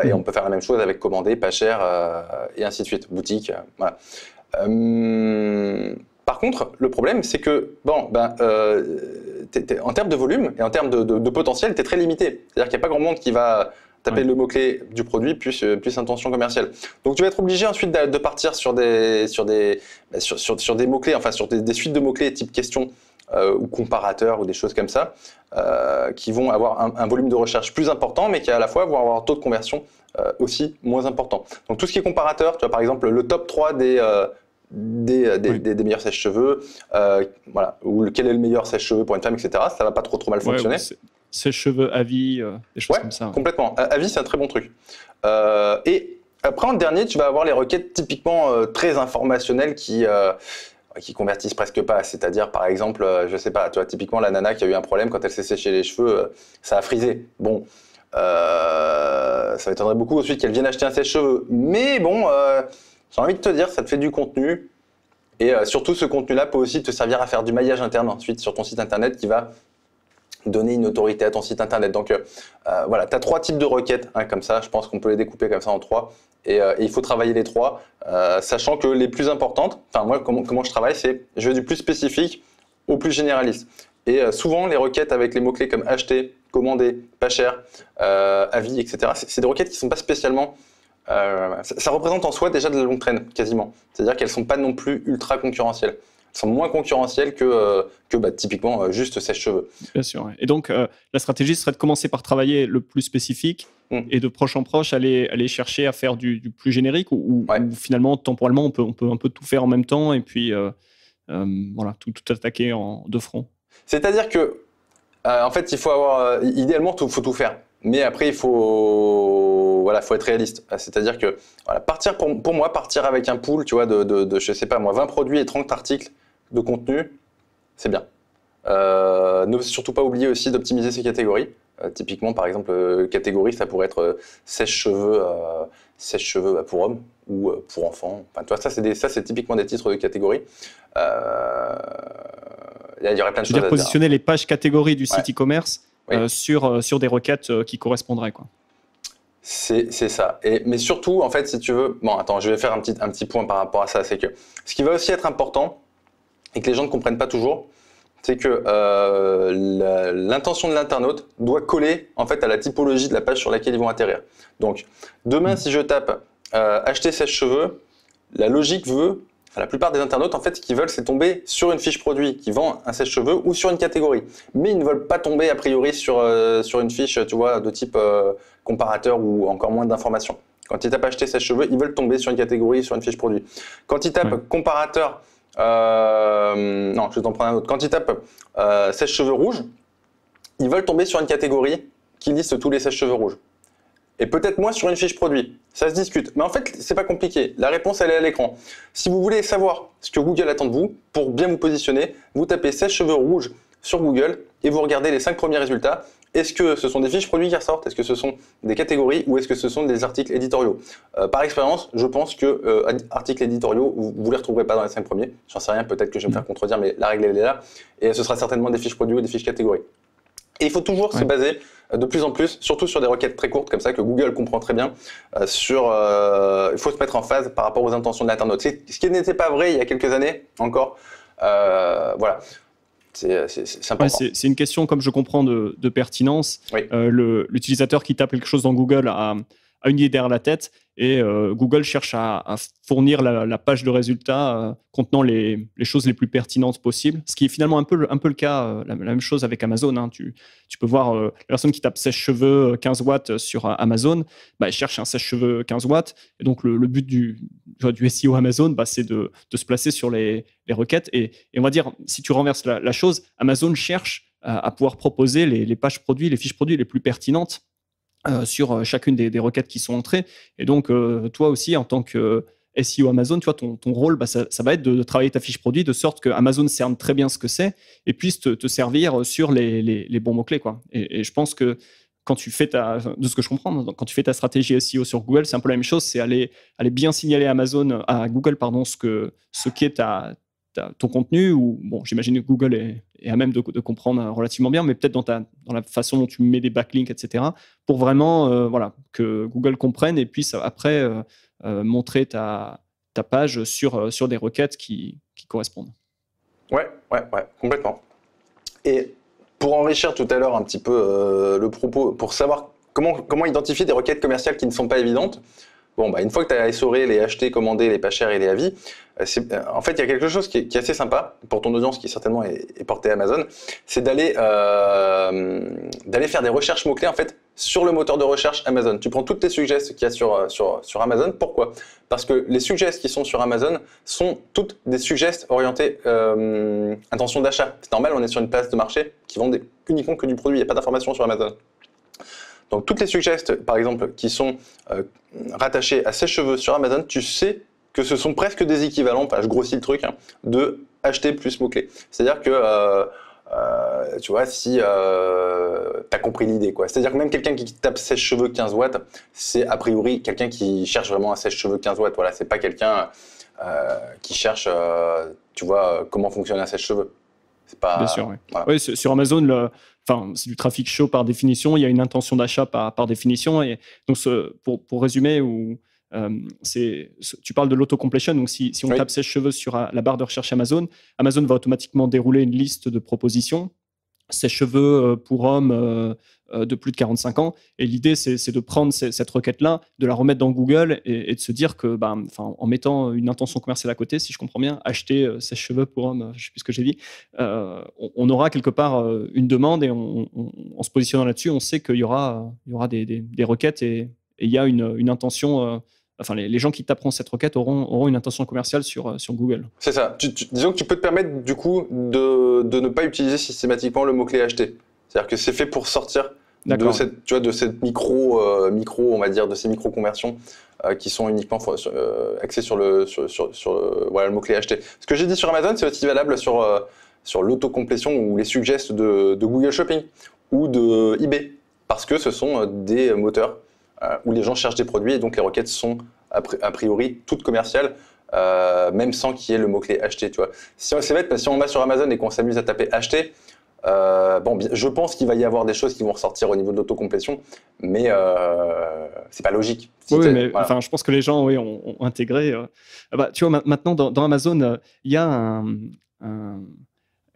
Et on peut faire la même chose avec commander, pas cher, et ainsi de suite, boutique, voilà. Par contre, le problème, c'est que, en termes de volume et en termes de potentiel, tu es très limité. C'est-à-dire qu'il n'y a pas grand monde qui va taper le mot-clé du produit plus intention commerciale. Donc, tu vas être obligé ensuite de partir sur des mots-clés, enfin, sur des suites de mots-clés type question ou comparateur ou des choses comme ça, qui vont avoir un volume de recherche plus important, mais qui à la fois vont avoir un taux de conversion aussi moins important. Donc, tout ce qui est comparateur, tu vois, par exemple, le top 3 des meilleurs sèche-cheveux, ou quel est le meilleur sèche-cheveux pour une femme, etc. Ça va pas trop mal fonctionner. Sèche-cheveux à vie, des choses comme ça. Complètement. À vie, c'est un très bon truc. Et après, en dernier, tu vas avoir les requêtes typiquement très informationnelles qui qui convertissent presque pas. C'est-à-dire, par exemple, je sais pas, tu vois, typiquement la nana qui a eu un problème quand elle s'est séché les cheveux, ça a frisé. Bon, ça m'étonnerait beaucoup ensuite qu'elle vienne acheter un sèche-cheveux. Mais bon, j'ai envie de te dire, ça te fait du contenu. Et surtout, ce contenu-là peut aussi te servir à faire du maillage interne ensuite sur ton site internet qui va donner une autorité à ton site internet. Donc voilà, tu as 3 types de requêtes, hein, comme ça, je pense qu'on peut les découper comme ça en 3. Et il faut travailler les 3, sachant que les plus importantes, enfin moi, comment je travaille, c'est je vais du plus spécifique au plus généraliste. Et souvent, les requêtes avec les mots-clés comme acheter, commander, pas cher, avis, etc., c'est des requêtes qui ne sont pas spécialement... ça représente en soi déjà de la longue traîne, quasiment. C'est-à-dire qu'elles ne sont pas non plus ultra concurrentielles. Sont moins concurrentielles que typiquement juste sèche-cheveux. Bien sûr. Ouais. Et donc, la stratégie serait de commencer par travailler le plus spécifique et de proche en proche aller chercher à faire du plus générique ou finalement, temporellement, on peut un peu tout faire en même temps et puis voilà, tout attaquer de front. C'est-à-dire que, en fait, il faut avoir, idéalement, il faut tout faire. Mais après, il faut être réaliste. C'est-à-dire que, voilà, pour moi, partir avec un pool, tu vois, de je sais pas moi, 20 produits et 30 articles de contenu, c'est bien. Ne surtout pas oublier aussi d'optimiser ses catégories. Typiquement, par exemple, catégorie, ça pourrait être sèche-cheveux pour hommes ou pour enfants. Enfin, tu vois, ça, c'est typiquement des titres de catégorie. Il y aurait plein de choses à dire. Positionner les pages catégories du site e-commerce sur des requêtes qui correspondraient, quoi. C'est ça. Mais surtout, en fait, si tu veux... Bon, attends, je vais faire un petit point par rapport à ça. C'est que ce qui va aussi être important et que les gens ne comprennent pas toujours, c'est que l'intention de l'internaute doit coller en fait à la typologie de la page sur laquelle ils vont atterrir. Donc, demain, si je tape acheter sèche-cheveux, la logique veut, la plupart des internautes, en fait, ce qu'ils veulent, c'est tomber sur une fiche produit qui vend un sèche-cheveux ou sur une catégorie. Mais ils ne veulent pas tomber, a priori, sur une fiche, tu vois, de type comparateur ou encore moins d'informations. Quand ils tapent acheter sèche-cheveux, ils veulent tomber sur une catégorie, sur une fiche produit. Quand ils tapent comparateur, non, je vais t'en prendre un autre. Quand ils tapent sèche-cheveux rouge, ils veulent tomber sur une catégorie qui liste tous les sèche-cheveux rouges. Et peut-être moins sur une fiche produit. Ça se discute. Mais en fait, c'est pas compliqué. La réponse, elle est à l'écran. Si vous voulez savoir ce que Google attend de vous, pour bien vous positionner, vous tapez sèche-cheveux rouge sur Google et vous regardez les 5 premiers résultats. Est-ce que ce sont des fiches produits qui ressortent? Est-ce que ce sont des catégories ou est-ce que ce sont des articles éditoriaux? Par expérience, je pense que articles éditoriaux, vous ne les retrouverez pas dans les 5 premiers. J'en sais rien, peut-être que je vais me faire contredire, mais la règle, elle est là. Et ce sera certainement des fiches produits ou des fiches catégories. Et il faut toujours se baser de plus en plus, surtout sur des requêtes très courtes comme ça, que Google comprend très bien, il faut se mettre en phase par rapport aux intentions de l'internaute. Ce qui n'était pas vrai il y a quelques années encore. Voilà. C'est important. Ouais, c'est une question, comme je comprends, de pertinence. Oui. L'utilisateur qui tape quelque chose dans Google a une idée derrière la tête et Google cherche à fournir la page de résultats contenant les choses les plus pertinentes possibles, ce qui est finalement un peu le cas, la même chose avec Amazon. Hein. Tu peux voir la personne qui tape sèche-cheveux 15 watts sur Amazon, elle cherche un sèche-cheveux 15 watts, et donc le but du SEO Amazon, c'est de se placer sur les requêtes, et on va dire, si tu renverses la chose, Amazon cherche à pouvoir proposer les pages produits, les fiches produits les plus pertinentes sur chacune des requêtes qui sont entrées. Et donc, toi aussi, en tant que SEO Amazon, tu vois, ton rôle, ça va être de travailler ta fiche produit de sorte que Amazon cerne très bien ce que c'est et puisse te servir sur les bons mots-clés, quoi. Et je pense que quand tu fais de ce que je comprends, quand tu fais ta stratégie SEO sur Google, c'est un peu la même chose, c'est aller bien signaler à Google, ce qu'est ton contenu, ou bon, j'imagine que Google est à même de comprendre relativement bien, mais peut-être dans la façon dont tu mets des backlinks, etc., pour vraiment que Google comprenne et puisse après montrer ta page sur des requêtes qui correspondent. Ouais, complètement. Et pour enrichir tout à l'heure un petit peu le propos, pour savoir comment identifier des requêtes commerciales qui ne sont pas évidentes, une fois que tu as essoré les acheter, commander, les pas chers et les avis, en fait, il y a quelque chose qui est assez sympa pour ton audience qui certainement est portée à Amazon, c'est d'aller faire des recherches mots-clés en fait, sur le moteur de recherche Amazon. Tu prends toutes les suggestions qu'il y a sur Amazon. Pourquoi? Parce que les suggestions qui sont sur Amazon sont toutes des suggestions orientées intention d'achat. C'est normal, on est sur une place de marché qui vend uniquement que du produit, il n'y a pas d'informations sur Amazon. Donc toutes les suggestions, par exemple, qui sont rattachées à sèche-cheveux sur Amazon, tu sais que ce sont presque des équivalents, enfin je grossis le truc, hein, de acheter plus mots-clés. C'est-à-dire que, tu vois, si t'as compris l'idée, quoi. C'est-à-dire que même quelqu'un qui tape sèche-cheveux 15 watts, c'est a priori quelqu'un qui cherche vraiment un sèche-cheveux 15 watts. Voilà, c'est pas quelqu'un qui cherche, tu vois, comment fonctionne un sèche-cheveux. C'est pas, bien sûr, oui. voilà. Oui, sur Amazon, c'est du trafic chaud par définition, il y a une intention d'achat par définition. Et donc, pour résumer, tu parles de l'autocompletion. Donc, si on tape sèche-cheveux sur la barre de recherche Amazon, Amazon va automatiquement dérouler une liste de propositions. Sèche-cheveux pour hommes de plus de 45 ans. Et l'idée, c'est de prendre cette requête-là, de la remettre dans Google et de se dire que, en mettant une intention commerciale à côté, si je comprends bien, acheter sèche-cheveux pour hommes, je ne sais plus ce que j'ai dit, on aura quelque part une demande et en se positionnant là-dessus, on sait qu'il y aura des requêtes et il y a une intention. Les gens qui taperont cette requête auront une intention commerciale sur Google. C'est ça. Disons que tu peux te permettre du coup de ne pas utiliser systématiquement le mot-clé acheter. C'est-à-dire que c'est fait pour sortir de cette micro, on va dire, de ces micro-conversions qui sont uniquement axées sur le mot-clé acheter. Ce que j'ai dit sur Amazon, c'est aussi valable sur l'autocomplétion ou les suggestions de Google Shopping ou de eBay. Parce que ce sont des moteurs où les gens cherchent des produits et donc les requêtes sont a priori toutes commerciales, même sans qu'il y ait le mot-clé acheter. Tu vois. C'est bête, parce que si on va sur Amazon et qu'on s'amuse à taper acheter, je pense qu'il va y avoir des choses qui vont ressortir au niveau de l'autocomplétion, mais c'est pas logique. Oui, mais voilà. Je pense que les gens ont intégré. Tu vois, maintenant dans Amazon, il y a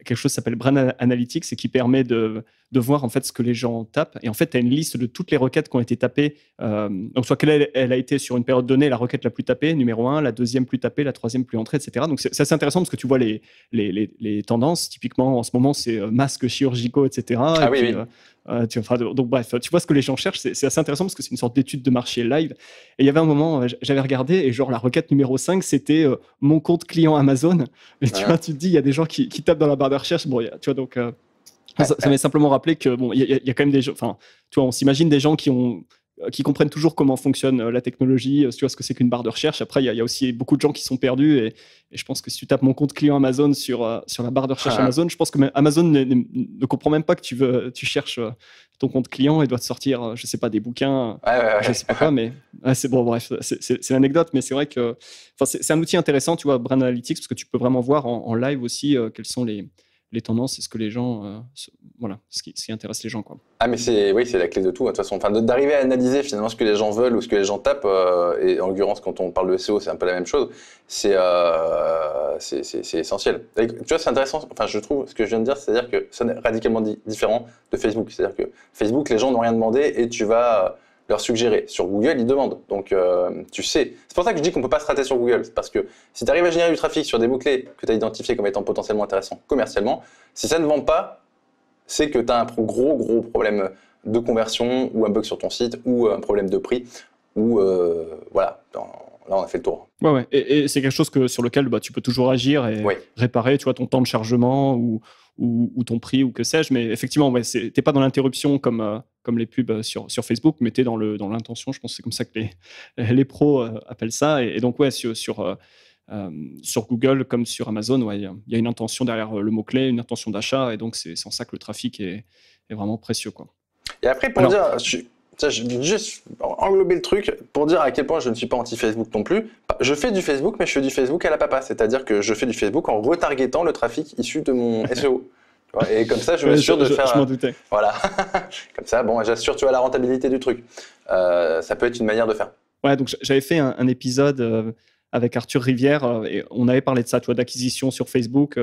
quelque chose qui s'appelle Brand Analytics et qui permet de voir en fait ce que les gens tapent. Et en fait, tu as une liste de toutes les requêtes qui ont été tapées. Donc, soit elle a été sur une période donnée, la requête la plus tapée, numéro 1, la deuxième plus tapée, la troisième plus entrée, etc. Donc, c'est assez intéressant parce que tu vois les tendances. Typiquement, en ce moment, c'est masques chirurgicaux, etc. Donc, bref, tu vois ce que les gens cherchent. C'est assez intéressant parce que c'est une sorte d'étude de marché live. Et il y avait un moment, j'avais regardé et genre la requête numéro 5, c'était mon compte client Amazon. Et tu vois, tu te dis, il y a des gens qui tapent dans la barre de recherche. Bon, tu vois, donc... ça m'a simplement rappelé que il y a quand même des gens. Enfin, tu vois, on s'imagine des gens qui comprennent toujours comment fonctionne la technologie, tu vois ce que c'est qu'une barre de recherche. Après, il y a aussi beaucoup de gens qui sont perdus et je pense que si tu tapes mon compte client Amazon sur la barre de recherche Amazon, je pense que Amazon ne comprend même pas que tu cherches ton compte client et doit te sortir, je sais pas, des bouquins, je sais pas quoi, mais c'est bon, bref, c'est l'anecdote, mais c'est vrai que c'est un outil intéressant, tu vois, Brand Analytics, parce que tu peux vraiment voir en live aussi quelles sont les tendances et ce que les gens, ce qui intéresse les gens, quoi. Ah, mais c'est la clé de tout, de toute façon. Enfin, d'arriver à analyser finalement ce que les gens veulent ou ce que les gens tapent, et en l'occurrence, quand on parle de SEO, c'est un peu la même chose, c'est essentiel. Et, tu vois, c'est intéressant, enfin, je trouve, ce que je viens de dire, c'est-à-dire que c'est radicalement différent de Facebook. C'est-à-dire que Facebook, les gens n'ont rien demandé et tu vas leur suggérer. Sur Google, ils demandent. Donc, tu sais. C'est pour ça que je dis qu'on ne peut pas se rater sur Google. C'est parce que si tu arrives à générer du trafic sur des mots-clés que tu as identifiés comme étant potentiellement intéressants commercialement, si ça ne vend pas, c'est que tu as un gros problème de conversion ou un bug sur ton site ou un problème de prix ou voilà. Là, on a fait le tour. Ouais. Et c'est quelque chose sur lequel tu peux toujours agir et réparer, tu vois, ton temps de chargement ou ton prix ou que sais-je. Mais effectivement, t'es pas dans l'interruption comme les pubs sur Facebook, mais t'es dans l'intention. Je pense que c'est comme ça que les pros appellent ça. Et donc, sur Google comme sur Amazon, il y a une intention derrière le mot-clé, une intention d'achat. Et donc, c'est en ça que le trafic est vraiment précieux, quoi. Et après, pour dire... Je vais juste englober le truc pour dire à quel point je ne suis pas anti-Facebook non plus. Je fais du Facebook, mais je fais du Facebook à la papa. C'est-à-dire que je fais du Facebook en retargetant le trafic issu de mon SEO. Et comme ça, je m'assure de faire... Je m'en doutais. Voilà. Comme ça, j'assure, tu vois, la rentabilité du truc. Ça peut être une manière de faire. Ouais, donc j'avais fait un épisode avec Arthur Rivière et on avait parlé de ça, tu vois, d'acquisition sur Facebook.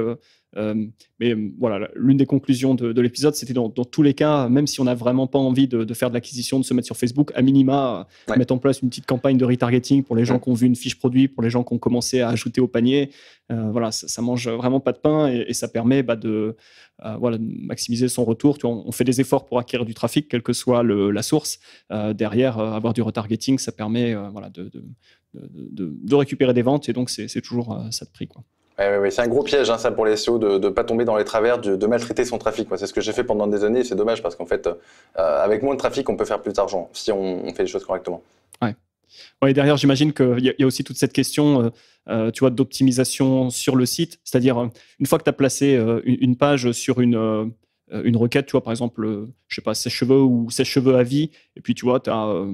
Mais voilà, l'une des conclusions de l'épisode, c'était dans tous les cas, même si on n'a vraiment pas envie de faire de l'acquisition, de se mettre sur Facebook, à minima, mettre en place une petite campagne de retargeting pour les gens qui ont vu une fiche produit, pour les gens qui ont commencé à ajouter au panier. Voilà, ça mange vraiment pas de pain et ça permet de maximiser son retour. Tu vois, on fait des efforts pour acquérir du trafic, quelle que soit la source. Derrière, avoir du retargeting, ça permet de récupérer des ventes et donc c'est toujours ça de prix, quoi. Oui, c'est un gros piège, ça, pour les SEO, de ne pas tomber dans les travers, de maltraiter son trafic. C'est ce que j'ai fait pendant des années et c'est dommage parce qu'en fait, avec moins de trafic, on peut faire plus d'argent si on fait les choses correctement. Ouais. Ouais, derrière, j'imagine qu'il y a aussi toute cette question tu vois, d'optimisation sur le site. C'est-à-dire, une fois que tu as placé une page sur une requête, tu vois, par exemple, je sais pas, sèche-cheveux ou sèche-cheveux à vie, et puis tu vois, tu as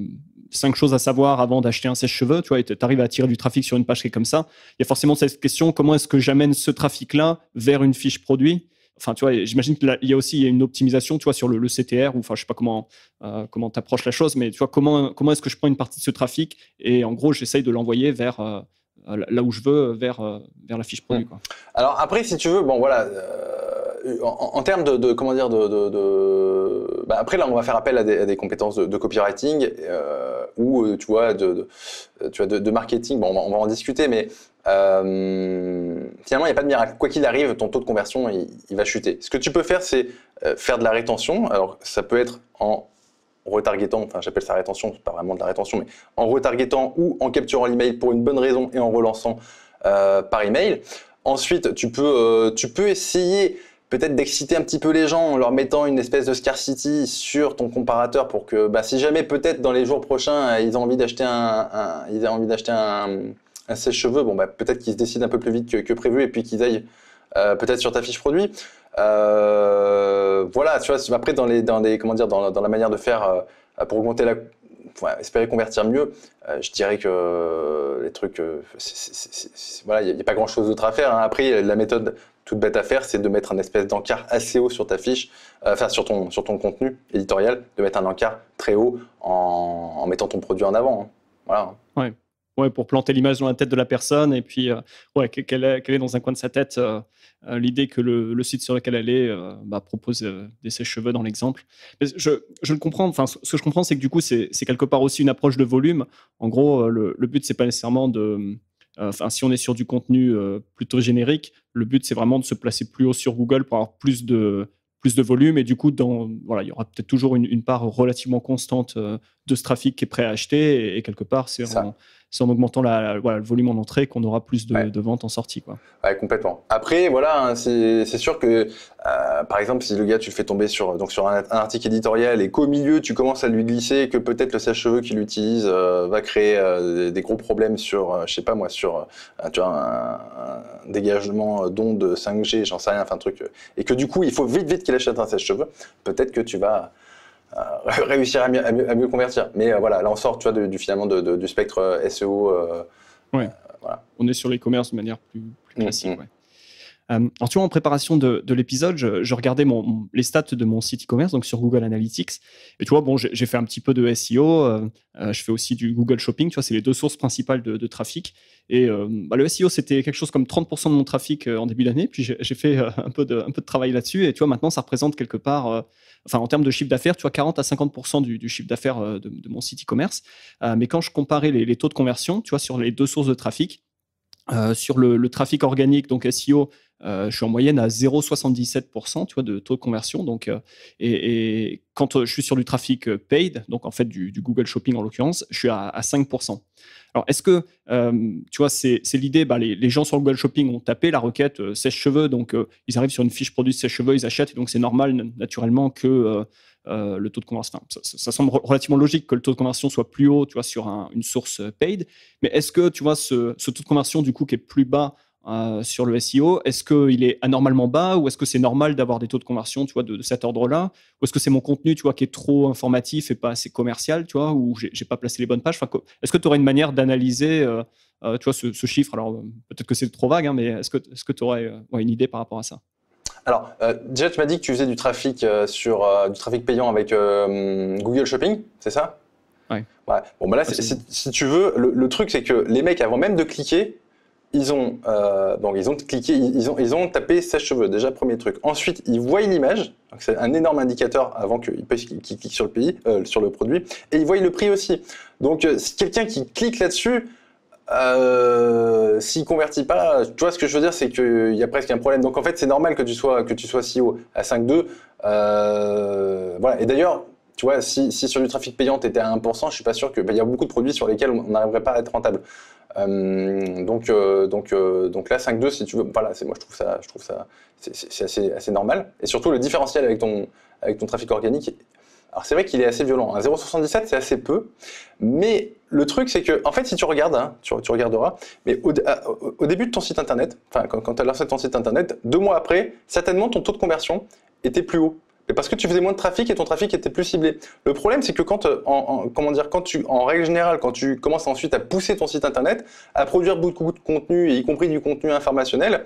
5 choses à savoir avant d'acheter un sèche-cheveux, tu vois, et tu arrives à attirer du trafic sur une page qui est comme ça. Il y a forcément cette question, comment est-ce que j'amène ce trafic-là vers une fiche produit? Enfin, tu vois, j'imagine qu'il y a aussi une optimisation, tu vois, sur le CTR, ou enfin, je sais pas comment tu approches la chose, mais tu vois, comment est-ce que je prends une partie de ce trafic et en gros, j'essaye de l'envoyer vers là où je veux, vers la fiche produit, quoi. Alors après, si tu veux, bon voilà, en termes de comment dire, bah, après là, on va faire appel à des compétences de copywriting ou tu vois de marketing. Bon, on va en discuter, mais finalement, il n'y a pas de miracle. Quoi qu'il arrive, ton taux de conversion, il va chuter. Ce que tu peux faire, c'est faire de la rétention. Alors, ça peut être en retargetant, enfin j'appelle ça rétention, c'est pas vraiment de la rétention, mais en retargetant ou en capturant l'email pour une bonne raison et en relançant par email. Ensuite, tu peux essayer peut-être d'exciter un petit peu les gens en leur mettant une espèce de scarcity sur ton comparateur pour que, bah, si jamais peut-être dans les jours prochains ils ont envie d'acheter un sèche-cheveux, bon bah peut-être qu'ils se décident un peu plus vite que prévu et puis qu'ils aillent peut-être sur ta fiche produit. Voilà, tu vois, après dans la manière de faire pour augmenter espérer convertir mieux, je dirais que les trucs, voilà, il n'y a pas grand-chose d'autre à faire, hein. Après, la méthode toute bête à faire, c'est de mettre un espèce d'encart assez haut sur ta fiche, enfin sur ton contenu éditorial, de mettre un encart très haut en mettant ton produit en avant, hein. Voilà. Ouais, pour planter l'image dans la tête de la personne et puis qu'elle est dans un coin de sa tête l'idée que le site sur lequel elle est propose des sèche-cheveux dans l'exemple. Mais je le comprends. Enfin, ce que je comprends, c'est que du coup, c'est quelque part aussi une approche de volume. En gros, le but, c'est pas nécessairement de. Enfin, si on est sur du contenu plutôt générique, le but, c'est vraiment de se placer plus haut sur Google pour avoir plus de volume. Et du coup, il y aura peut-être toujours une part relativement constante de ce trafic qui est prêt à acheter. Et quelque part, c'est en augmentant le volume en entrée qu'on aura plus de ventes en sortie, quoi. Ouais, complètement. Après, voilà, hein, c'est sûr que, par exemple, si le gars, tu le fais tomber sur un article éditorial et qu'au milieu, tu commences à lui glisser que peut-être le sèche-cheveux qu'il utilise va créer des gros problèmes sur, je sais pas moi, sur tu vois, un dégagement d'ondes 5G, j'en sais rien, enfin un truc, et que du coup, il faut vite qu'il achète un sèche-cheveux, peut-être que tu vas réussir à mieux convertir. Mais voilà, là on sort, tu vois, finalement du spectre SEO. Ouais. Voilà. On est sur l'e-commerce de manière plus classique. Ouais. Alors, tu vois, en préparation de l'épisode, je regardais les stats de mon site e-commerce, donc sur Google Analytics. Et tu vois, bon, j'ai fait un petit peu de SEO. Je fais aussi du Google Shopping. Tu vois, c'est les deux sources principales de trafic. Et le SEO, c'était quelque chose comme 30% de mon trafic en début d'année. Puis j'ai fait un peu de travail là-dessus. Et tu vois, maintenant, ça représente quelque part, en termes de chiffre d'affaires, tu vois, 40 à 50% du chiffre d'affaires de mon site e-commerce. Mais quand je comparais les taux de conversion, tu vois, sur les deux sources de trafic, sur le trafic organique, donc SEO, je suis en moyenne à 0,77%, tu vois, de taux de conversion. Donc, et quand je suis sur du trafic paid, donc en fait du Google Shopping en l'occurrence, je suis à 5%. Alors, est-ce que, tu vois, c'est l'idée, les gens sur Google Shopping ont tapé la requête sèche-cheveux, donc ils arrivent sur une fiche produit sèche-cheveux, ils achètent, et donc c'est normal naturellement que le taux de conversion, ça semble relativement logique que le taux de conversion soit plus haut, tu vois, sur une source paid. Mais est-ce que, tu vois, ce taux de conversion du coup qui est plus bas sur le SEO, est-ce qu'il est anormalement bas ou est-ce que c'est normal d'avoir des taux de conversion, tu vois, de cet ordre-là, ou est-ce que c'est mon contenu, tu vois, qui est trop informatif et pas assez commercial, tu vois, ou j'ai pas placé les bonnes pages. Enfin, est-ce que tu aurais une manière d'analyser, tu vois, ce chiffre? Alors peut-être que c'est trop vague, hein, mais est-ce que tu aurais une idée par rapport à ça? Alors, déjà, tu m'as dit que tu faisais du trafic du trafic payant avec Google Shopping, c'est ça? Ouais. Ouais. Bon, bah là, si tu veux, le truc, c'est que les mecs, avant même de cliquer, ils ont cliqué, ils ont tapé sèche-cheveux, déjà, premier truc. Ensuite, ils voient une image, donc c'est un énorme indicateur avant qu'ils cliquent sur le produit, et ils voient le prix aussi. Donc, si quelqu'un qui clique là-dessus, s'il convertit pas, tu vois, ce que je veux dire, c'est qu'il y a presque un problème. Donc en fait, c'est normal que tu sois si haut à 5,2. Voilà. Et d'ailleurs, tu vois, si sur du trafic payant tu étais à 1%, je suis pas sûr que il y a beaucoup de produits sur lesquels on n'arriverait pas à être rentable. Donc là 5,2, si tu veux, voilà, moi je trouve ça c'est assez normal. Et surtout le différentiel avec ton trafic organique. Alors c'est vrai qu'il est assez violent. 0,77 c'est assez peu, mais le truc, c'est que, en fait, si tu regardes, hein, tu regarderas, mais au début de ton site internet, enfin, quand tu as lancé ton site internet, 2 mois après, certainement ton taux de conversion était plus haut. Mais parce que tu faisais moins de trafic et ton trafic était plus ciblé. Le problème, c'est que quand, en règle générale, quand tu commences ensuite à pousser ton site internet, à produire beaucoup de contenu, y compris du contenu informationnel,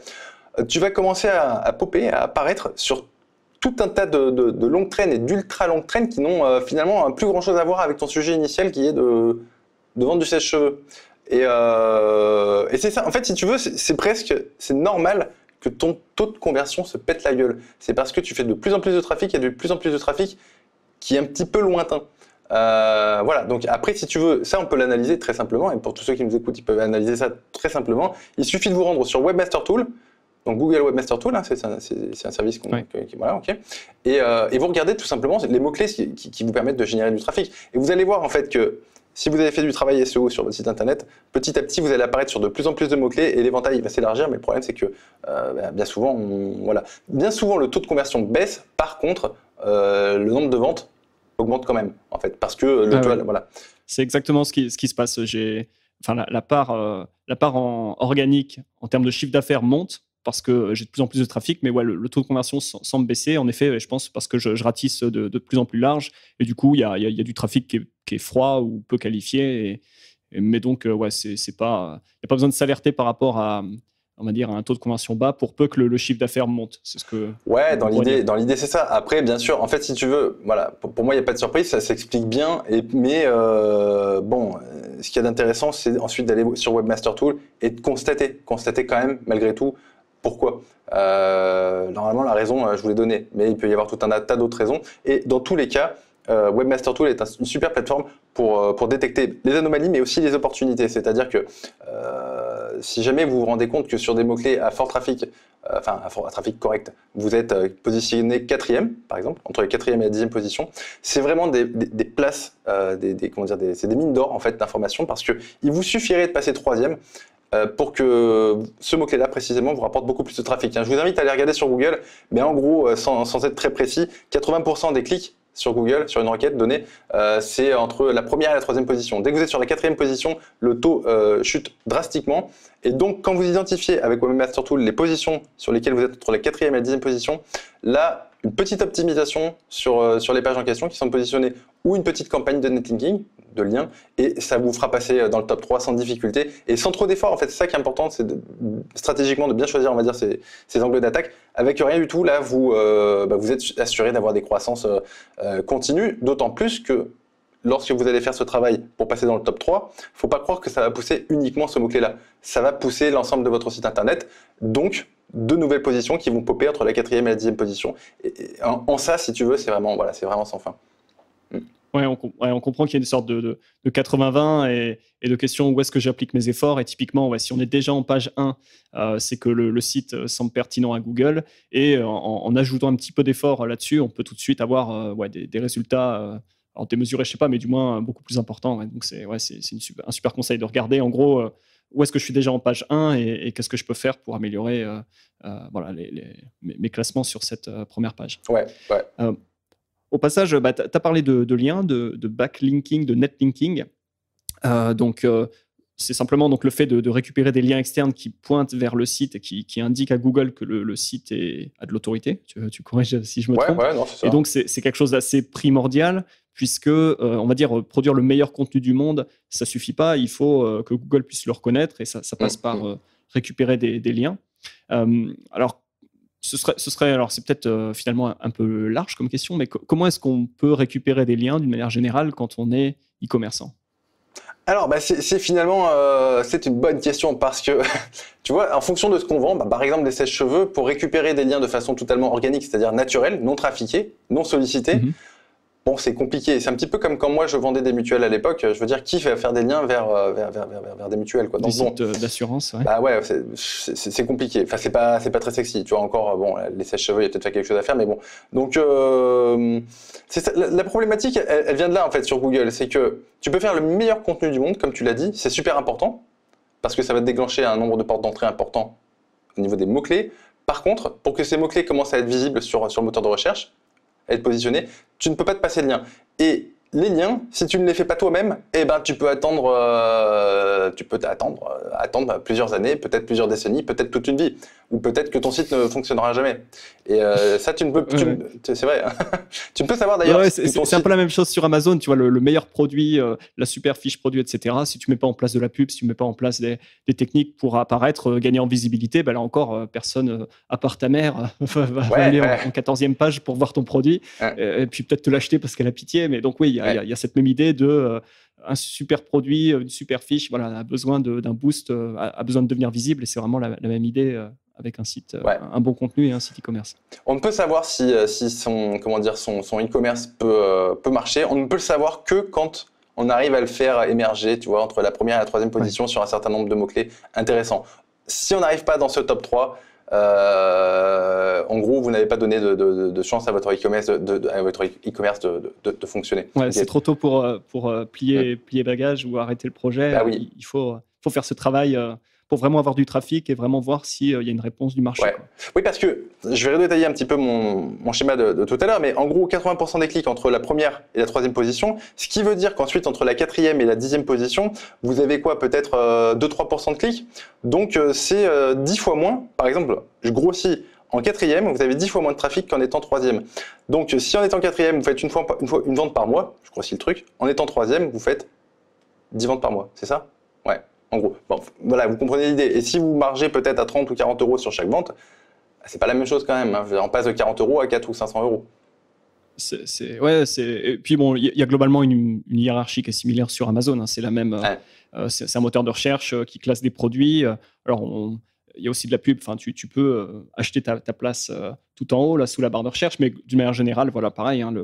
tu vas commencer à popper, à apparaître sur tout un tas de longues traînes et d'ultra longues traînes qui n'ont finalement plus grand chose à voir avec ton sujet initial qui est de vendre du sèche-cheveux. Et c'est ça, en fait, si tu veux, c'est normal que ton taux de conversion se pète la gueule. C'est parce que tu fais de plus en plus de trafic, il y a de plus en plus de trafic qui est un petit peu lointain. Voilà, donc après, si tu veux, ça on peut l'analyser très simplement, et pour tous ceux qui nous écoutent, ils peuvent analyser ça très simplement. Il suffit de vous rendre sur Webmaster Tool, donc Google Webmaster Tool, hein, c'est un service voilà, ok. Et vous regardez tout simplement les mots-clés qui vous permettent de générer du trafic. Et vous allez voir en fait que si vous avez fait du travail SEO sur votre site internet, petit à petit, vous allez apparaître sur de plus en plus de mots-clés et l'éventail va s'élargir. Mais le problème, c'est que bien souvent, le taux de conversion baisse. Par contre, le nombre de ventes augmente quand même, en fait, parce que voilà. C'est exactement ce qui se passe. La part en organique en termes de chiffre d'affaires monte parce que j'ai de plus en plus de trafic, mais ouais, le taux de conversion semble baisser, en effet, je pense, parce que je ratisse de plus en plus large, et du coup, il y a du trafic qui est froid ou peu qualifié, mais donc, ouais, il n'y a pas besoin de s'alerter par rapport à, on va dire, un taux de conversion bas pour peu que le chiffre d'affaires monte. C'est ce que. Ouais, dans l'idée, c'est ça. Après, bien sûr, en fait, si tu veux, voilà, pour moi, il n'y a pas de surprise, ça s'explique bien. Mais ce qu'il y a d'intéressant, c'est ensuite d'aller sur Webmaster Tool et de constater quand même, malgré tout, pourquoi. Normalement, la raison, je vous l'ai donnée, mais il peut y avoir tout un tas d'autres raisons. Et dans tous les cas, Webmaster Tool est une super plateforme pour détecter les anomalies, mais aussi les opportunités. C'est-à-dire que si jamais vous vous rendez compte que sur des mots-clés à fort trafic, à trafic correct, vous êtes positionné 4e, par exemple, entre la 4e et la 10e position, c'est vraiment des places, c'est des mines d'or en fait, d'informations, parce qu'il vous suffirait de passer 3e pour que ce mot-clé-là, précisément, vous rapporte beaucoup plus de trafic. Je vous invite à aller regarder sur Google, mais en gros, sans être très précis, 80% des clics sur Google, sur une requête donnée, c'est entre la première et la 3e position. Dès que vous êtes sur la 4e position, le taux chute drastiquement. Et donc, quand vous identifiez avec Webmaster Tool les positions sur lesquelles vous êtes entre la 4e et la 10e position, là, une petite optimisation sur les pages en question qui sont positionnées, ou une petite campagne de netlinking, de liens, et ça vous fera passer dans le top 3 sans difficulté et sans trop d'efforts. En fait, c'est ça qui est important, c'est stratégiquement de bien choisir, on va dire, ces angles d'attaque. Avec rien du tout, là, vous êtes assuré d'avoir des croissances continues, d'autant plus que lorsque vous allez faire ce travail pour passer dans le top 3, il ne faut pas croire que ça va pousser uniquement ce mot-clé-là. Ça va pousser l'ensemble de votre site internet, donc de nouvelles positions qui vont popper entre la 4e et la 10e position. Et en ça, si tu veux, c'est vraiment sans fin. Ouais, on comprend qu'il y a une sorte de 80-20 et de question où est-ce que j'applique mes efforts. Et typiquement, si on est déjà en page 1, c'est que le site semble pertinent à Google. Et en ajoutant un petit peu d'effort là-dessus, on peut tout de suite avoir des résultats alors démesurés, je ne sais pas, mais du moins beaucoup plus importants. Ouais. Donc, c'est un super conseil de regarder, en gros, où est-ce que je suis déjà en page 1 et qu'est-ce que je peux faire pour améliorer mes classements sur cette première page. Ouais. Au passage, tu as parlé de liens, de backlinking, de netlinking. C'est simplement donc, le fait de récupérer des liens externes qui pointent vers le site et qui indiquent à Google que le site a de l'autorité. Tu corriges si je me trompe. Ouais, non, c'est ça. Et donc, c'est quelque chose d'assez primordial puisque, on va dire, produire le meilleur contenu du monde, ça ne suffit pas. Il faut que Google puisse le reconnaître et ça passe par récupérer des liens. Alors, ce serait, alors c'est peut-être finalement un peu large comme question, mais comment est-ce qu'on peut récupérer des liens d'une manière générale quand on est e-commerçant ? Alors, c'est finalement c'est une bonne question parce que, tu vois, en fonction de ce qu'on vend, par exemple des sèche-cheveux, pour récupérer des liens de façon totalement organique, c'est-à-dire naturelle, non trafiquée, non sollicitée, bon, c'est compliqué. C'est un petit peu comme quand moi je vendais des mutuelles à l'époque. Je veux dire, qui fait faire des liens vers des mutuelles, quoi. Des sites d'assurance, ouais. Bah ouais, c'est compliqué. Enfin, c'est pas très sexy. Tu vois, encore, bon, les sèche-cheveux, il y a peut-être quelque chose à faire, mais bon. Donc, la problématique, elle vient de là, en fait, sur Google. C'est que tu peux faire le meilleur contenu du monde, comme tu l'as dit. C'est super important, parce que ça va te déclencher un nombre de portes d'entrée important au niveau des mots-clés. Par contre, pour que ces mots-clés commencent à être visibles sur le moteur de recherche, à être positionné, tu ne peux pas te passer de lien. Et les liens, si tu ne les fais pas toi-même, eh ben, tu peux attendre plusieurs années, peut-être plusieurs décennies, peut-être toute une vie. Ou peut-être que ton site ne fonctionnera jamais. Et ça, tu ne peux... c'est vrai. Tu ne peux savoir d'ailleurs... c'est un peu la même chose sur Amazon. Tu vois, le meilleur produit, la super fiche produit, etc. Si tu ne mets pas en place de la pub, si tu ne mets pas en place des techniques pour apparaître, gagner en visibilité, ben là encore, personne, à part ta mère, va aller en 14e page pour voir ton produit. Et puis peut-être te l'acheter parce qu'elle a pitié. Mais donc oui, il y a cette même idée de... un super produit, une super fiche, voilà, a besoin d'un boost, a besoin de devenir visible. Et c'est vraiment la même idée avec un site, un bon contenu et un site e-commerce. On ne peut savoir si son e-commerce peut marcher. On ne peut le savoir que quand on arrive à le faire émerger, tu vois, entre la première et la troisième position sur un certain nombre de mots-clés intéressants. Si on n'arrive pas dans ce top 3, en gros, vous n'avez pas donné de chance à votre e-commerce de fonctionner. Ouais, c'est trop tôt pour plier bagage ou arrêter le projet. Bah oui. Il faut faire ce travail pour vraiment avoir du trafic et vraiment voir s'il y a une réponse du marché. Ouais. Oui, parce que je vais redétailler un petit peu mon schéma de tout à l'heure, mais en gros, 80% des clics entre la première et la troisième position, ce qui veut dire qu'ensuite, entre la quatrième et la 10e position, vous avez quoi, peut-être 2-3% de clics. Donc, c'est 10 fois moins. Par exemple, je grossis. En quatrième, vous avez 10 fois moins de trafic qu'en étant troisième. Donc, si en étant quatrième, vous faites une vente par mois, je grossis le truc, en étant troisième, vous faites 10 ventes par mois, c'est ça? Ouais. En gros, bon, voilà, vous comprenez l'idée. Et si vous margez peut-être à 30 ou 40 euros sur chaque vente, c'est pas la même chose quand même. Hein. On passe de 40 euros à 4 ou 500 euros. Et puis bon, il y a globalement une hiérarchie qui est similaire sur Amazon. Hein. C'est la même. C'est un moteur de recherche qui classe des produits. Alors, il y a aussi de la pub. Enfin, tu peux acheter ta place tout en haut, là, sous la barre de recherche. Mais d'une manière générale, voilà, pareil. Hein,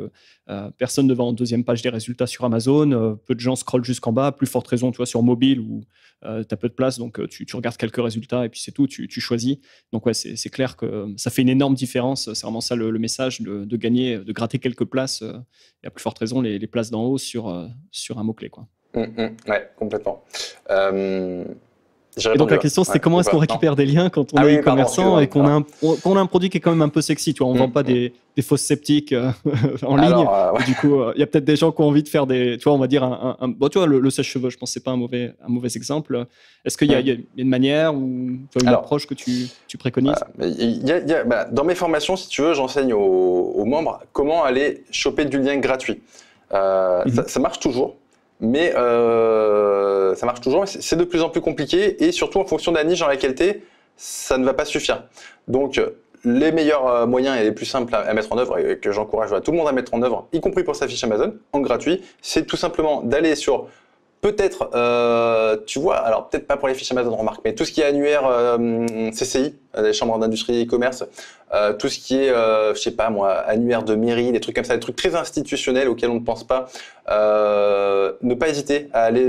personne ne va en deuxième page des résultats sur Amazon. Peu de gens scrollent jusqu'en bas. Plus forte raison, tu vois, sur mobile où tu as peu de place. Donc, tu regardes quelques résultats et puis c'est tout. Tu choisis. Donc, ouais, c'est clair que ça fait une énorme différence. C'est vraiment ça le message de gagner, de gratter quelques places. Et à plus forte raison, les places d'en haut sur un mot-clé, quoi. Ouais, complètement. Et donc la question c'était comment est-ce qu'on récupère des liens quand on est e-commerçant et qu'on a un produit qui est quand même un peu sexy, tu vois, on vend pas des fausses sceptiques en ligne. Du coup, il y a peut-être des gens qui ont envie de faire tu vois, on va dire bon, tu vois, le sèche-cheveux, je pense que c'est pas un mauvais exemple. Est-ce qu'il y a une manière ou une approche que tu préconises? Dans mes formations, si tu veux, j'enseigne aux membres comment aller choper du lien gratuit. Ça marche toujours. Mais c'est de plus en plus compliqué et surtout en fonction de la niche dans laquelle tu es, ça ne va pas suffire. Donc, les meilleurs moyens et les plus simples à mettre en œuvre et que j'encourage tout le monde à mettre en œuvre, y compris pour sa fiche Amazon, en gratuit, c'est tout simplement d'aller sur peut-être, tu vois, alors peut-être pas pour les fiches Amazon, remarque, mais tout ce qui est annuaire CCI, les chambres d'industrie et commerce, tout ce qui est, je sais pas moi, annuaire de mairie, des trucs comme ça, des trucs très institutionnels auxquels on ne pense pas, ne pas hésiter à aller,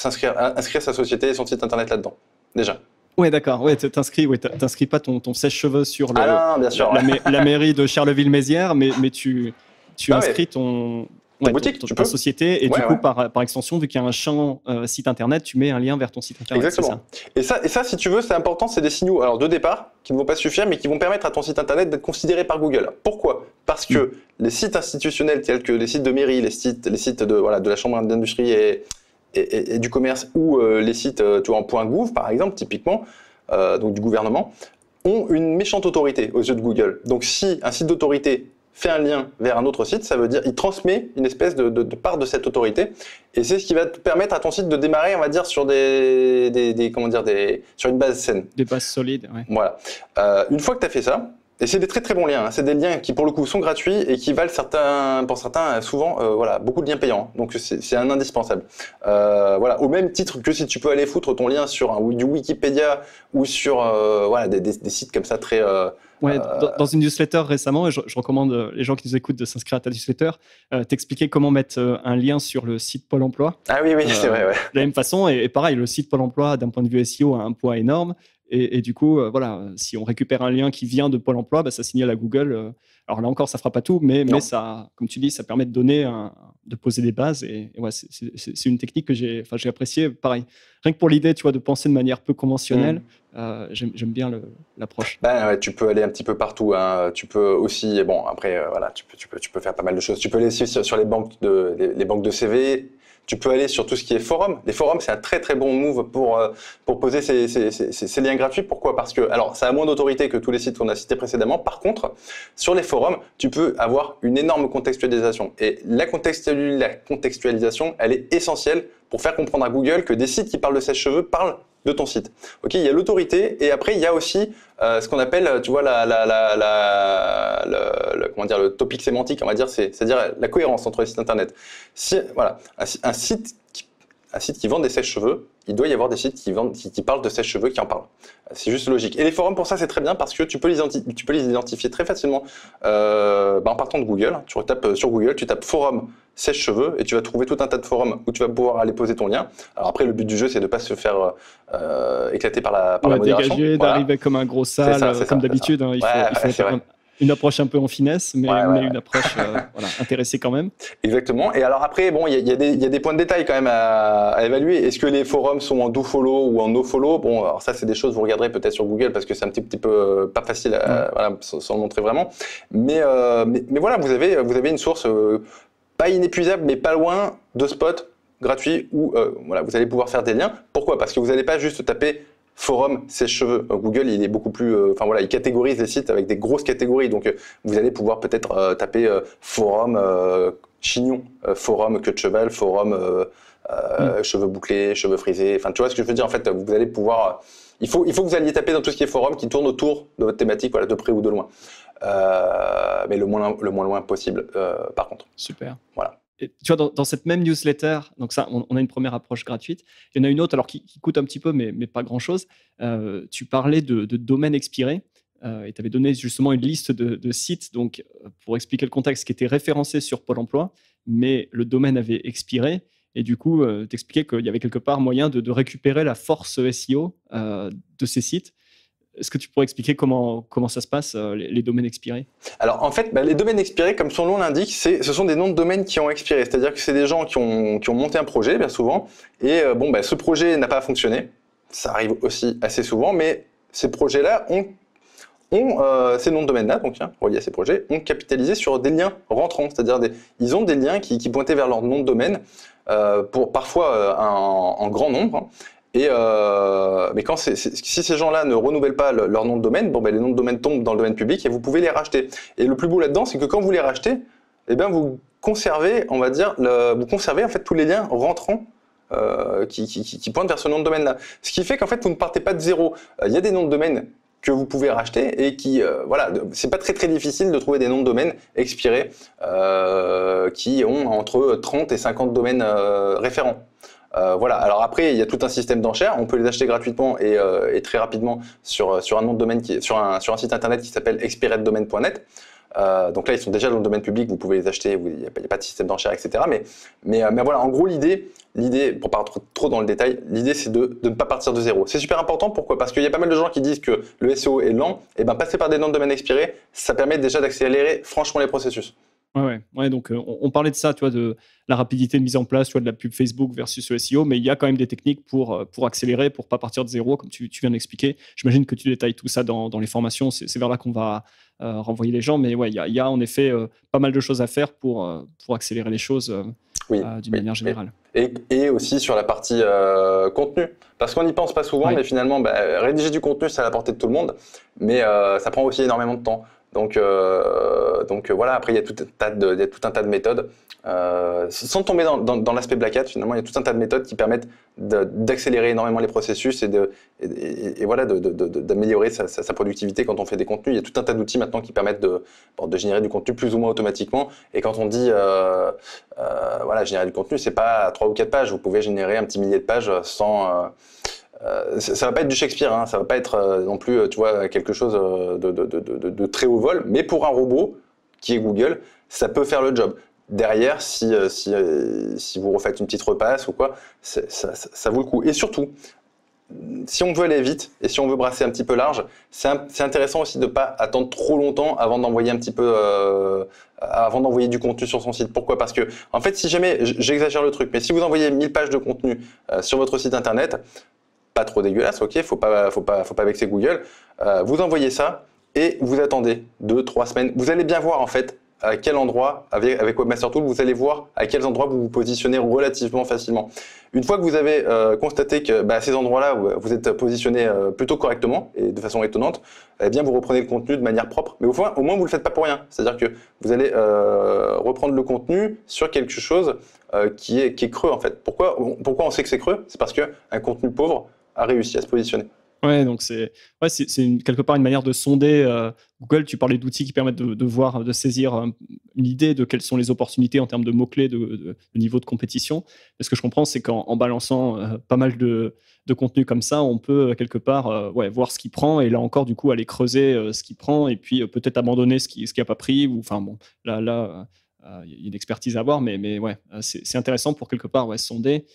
inscrire sa société et son site internet là-dedans, déjà. Ouais, d'accord. Ouais, t'inscris pas ton sèche-cheveux sur bien sûr, la mairie de Charleville-Mézières, mais tu inscris ton boutique, ta société et du coup par extension, vu qu'il y a un champ site internet, tu mets un lien vers ton site internet. Exactement. Et ça, si tu veux, c'est important, c'est des signaux de départ qui ne vont pas suffire, mais qui vont permettre à ton site internet d'être considéré par Google. Pourquoi? Parce que les sites institutionnels tels que les sites de mairie, les sites de la chambre d'industrie et du commerce ou les sites tu vois, en .gouv par exemple, typiquement, donc du gouvernement, ont une méchante autorité aux yeux de Google. Donc si un site d'autorité fait un lien vers un autre site, ça veut dire il transmet une espèce de part de cette autorité, et c'est ce qui va te permettre à ton site de démarrer, on va dire, sur sur une base saine. Des bases solides, ouais. Voilà. Une fois que tu as fait ça, et c'est des très très bons liens, hein, c'est des liens qui pour le coup sont gratuits et qui valent pour certains souvent beaucoup de liens payants, donc c'est un indispensable. Au même titre que si tu peux aller foutre ton lien sur du Wikipédia ou sur des sites comme ça très... dans une newsletter récemment, et je recommande les gens qui nous écoutent de s'inscrire à ta newsletter, t'expliquer comment mettre un lien sur le site Pôle emploi. Ah oui, c'est vrai. Ouais. De la même façon, et pareil, le site Pôle emploi, d'un point de vue SEO, a un poids énorme. Et du coup, si on récupère un lien qui vient de Pôle emploi, ça signale à Google. Alors là encore, ça fera pas tout, mais ça, comme tu dis, ça permet de donner de poser des bases. Et ouais, c'est une technique que j'ai appréciée. Pareil, rien que pour l'idée, tu vois, de penser de manière peu conventionnelle, j'aime bien l'approche. Ben, ouais, tu peux aller un petit peu partout, hein. Tu peux aussi, bon, après, voilà, tu peux faire pas mal de choses. Tu peux aller aussi sur les banques les banques de CV. Tu peux aller sur tout ce qui est forum. Les forums, c'est un très très bon move pour poser ces liens gratuits. Pourquoi? Parce que, alors, ça a moins d'autorité que tous les sites qu'on a cités précédemment. Par contre, sur les forums, tu peux avoir une énorme contextualisation. Et la contextualisation, elle est essentielle pour faire comprendre à Google que des sites qui parlent de sèche-cheveux parlent de ton site. Ok, il y a l'autorité et après il y a aussi ce qu'on appelle, tu vois, comment dire, le topic sémantique, on va dire, c'est-à-dire la cohérence entre les sites internet. Si, voilà, un site qui vend des sèche-cheveux, il doit y avoir des sites qui parlent de sèche-cheveux qui en parlent. C'est juste logique. Et les forums, pour ça, c'est très bien parce que tu peux les identifier très facilement en partant de Google. Tu retapes sur Google, tu tapes forum sèche-cheveux et tu vas trouver tout un tas de forums où tu vas pouvoir aller poser ton lien. Alors après, le but du jeu, c'est de ne pas se faire éclater par la modération. Dégager, voilà. d'arriver comme un gros sale, comme d'habitude. Hein, il faut faire une approche un peu en finesse, mais une approche intéressée quand même. Exactement. Et alors après, bon, il y a des points de détail quand même à évaluer. Est-ce que les forums sont en do-follow ou en no-follow? Bon, alors ça, c'est des choses que vous regarderez peut-être sur Google parce que c'est un petit peu pas facile sans le montrer vraiment. Mais voilà, vous avez une source pas inépuisable, mais pas loin de spots gratuits où vous allez pouvoir faire des liens. Pourquoi? Parce que vous n'allez pas juste taper forum sèche-cheveux. Google, il est beaucoup plus, il catégorise les sites avec des grosses catégories. Donc, vous allez pouvoir peut-être taper forum chignon, forum queue de cheval, forum cheveux bouclés, cheveux frisés. Enfin, tu vois ce que je veux dire? En fait, vous allez pouvoir. Il faut que vous alliez taper dans tout ce qui est forum qui tourne autour de votre thématique, de près ou de loin. Mais le moins loin possible, par contre. Super. Voilà. Et tu vois, dans cette même newsletter, donc ça, on a une première approche gratuite. Il y en a une autre, alors qui coûte un petit peu, mais pas grand-chose. Tu parlais de domaines expirés et tu avais donné justement une liste de sites, donc pour expliquer le contexte, qui étaient référencés sur Pôle emploi, mais le domaine avait expiré. Et du coup, tu expliquais qu'il y avait quelque part moyen de récupérer la force SEO de ces sites. Est-ce que tu pourrais expliquer comment ça se passe, les domaines expirés? Alors en fait, les domaines expirés, comme son nom l'indique, ce sont des noms de domaines qui ont expiré. C'est-à-dire que c'est des gens qui ont monté un projet, bien souvent, et ce projet n'a pas fonctionné. Ça arrive aussi assez souvent, mais ces projets-là ont ces noms de domaine-là, donc reliés à ces projets, ont capitalisé sur des liens rentrants. C'est-à-dire ils ont des liens qui pointaient vers leur nom de domaine, pour parfois en grand nombre. Mais si ces gens-là ne renouvellent pas leur nom de domaine, les noms de domaine tombent dans le domaine public et vous pouvez les racheter. Et le plus beau là-dedans, c'est que quand vous les rachetez, vous conservez, en fait tous les liens rentrants qui pointent vers ce nom de domaine-là. Ce qui fait qu'en fait, vous ne partez pas de zéro. Il y a des noms de domaine que vous pouvez racheter et c'est pas très très difficile de trouver des noms de domaine expirés qui ont entre 30 et 50 domaines référents. Alors après, il y a tout un système d'enchères. On peut les acheter gratuitement et très rapidement sur un nom de domaine sur un site internet qui s'appelle expireddomaine.net. Donc là, ils sont déjà dans le domaine public. Vous pouvez les acheter. Il n'y a pas de système d'enchères, etc. Mais voilà, en gros, l'idée, pour pas trop dans le détail, l'idée c'est de ne pas partir de zéro. C'est super important. Pourquoi? Parce qu'il y a pas mal de gens qui disent que le SEO est lent. Et passer par des noms de domaine expirés, ça permet déjà d'accélérer franchement les processus. Ouais, donc on parlait de ça, tu vois, de la rapidité de mise en place, tu vois, de la pub Facebook versus le SEO, mais il y a quand même des techniques pour accélérer, pour pas partir de zéro, comme tu viens d'expliquer. J'imagine que tu détailles tout ça dans les formations, c'est vers là qu'on va renvoyer les gens, mais ouais, il y a en effet pas mal de choses à faire pour accélérer les choses d'une manière générale. Et aussi sur la partie contenu, parce qu'on n'y pense pas souvent, mais finalement, rédiger du contenu, c'est à la portée de tout le monde, mais ça prend aussi énormément de temps. Donc voilà, après il y a tout un tas de méthodes. Sans tomber dans l'aspect Black Hat, finalement, il y a tout un tas de méthodes qui permettent d'accélérer énormément les processus et d'améliorer sa productivité quand on fait des contenus. Il y a tout un tas d'outils maintenant qui permettent de générer du contenu plus ou moins automatiquement. Et quand on dit générer du contenu, c'est pas 3 ou 4 pages. Vous pouvez générer un petit millier de pages sans... ça va pas être du Shakespeare, hein, ça va pas être non plus, tu vois, quelque chose de très haut vol, mais pour un robot qui est Google, ça peut faire le job. Derrière, si vous refaites une petite repasse ou quoi, ça vaut le coup. Et surtout, si on veut aller vite et si on veut brasser un petit peu large, c'est intéressant aussi de pas attendre trop longtemps avant d'envoyer un petit peu, avant d'envoyer du contenu sur son site. Pourquoi ? Parce que, en fait, si jamais, j'exagère le truc, mais si vous envoyez 1000 pages de contenu sur votre site internet, pas trop dégueulasse, ok, faut pas vexer Google, vous envoyez ça et vous attendez 2-3 semaines. Vous allez bien voir en fait à quel endroit, avec Webmaster Tool, vous allez voir à quels endroits vous vous positionnez relativement facilement. Une fois que vous avez constaté que à ces endroits-là, vous êtes positionné plutôt correctement et de façon étonnante, eh bien vous reprenez le contenu de manière propre. Mais au moins vous ne le faites pas pour rien. C'est-à-dire que vous allez reprendre le contenu sur quelque chose qui est creux en fait. Pourquoi on sait que c'est creux ? C'est parce qu'un contenu pauvre a réussi à se positionner. Ouais, donc c'est quelque part une manière de sonder Google. Tu parlais d'outils qui permettent de voir, de saisir une idée de quelles sont les opportunités en termes de mots-clés, de niveau de compétition. Et ce que je comprends, c'est qu'en balançant pas mal de contenu comme ça, on peut quelque part voir ce qui prend et là encore, du coup, aller creuser ce qui prend et puis peut-être abandonner ce qui n'a pas pris. Ou, enfin, bon, là, il y a une expertise à avoir, mais ouais, c'est intéressant pour quelque part sonder.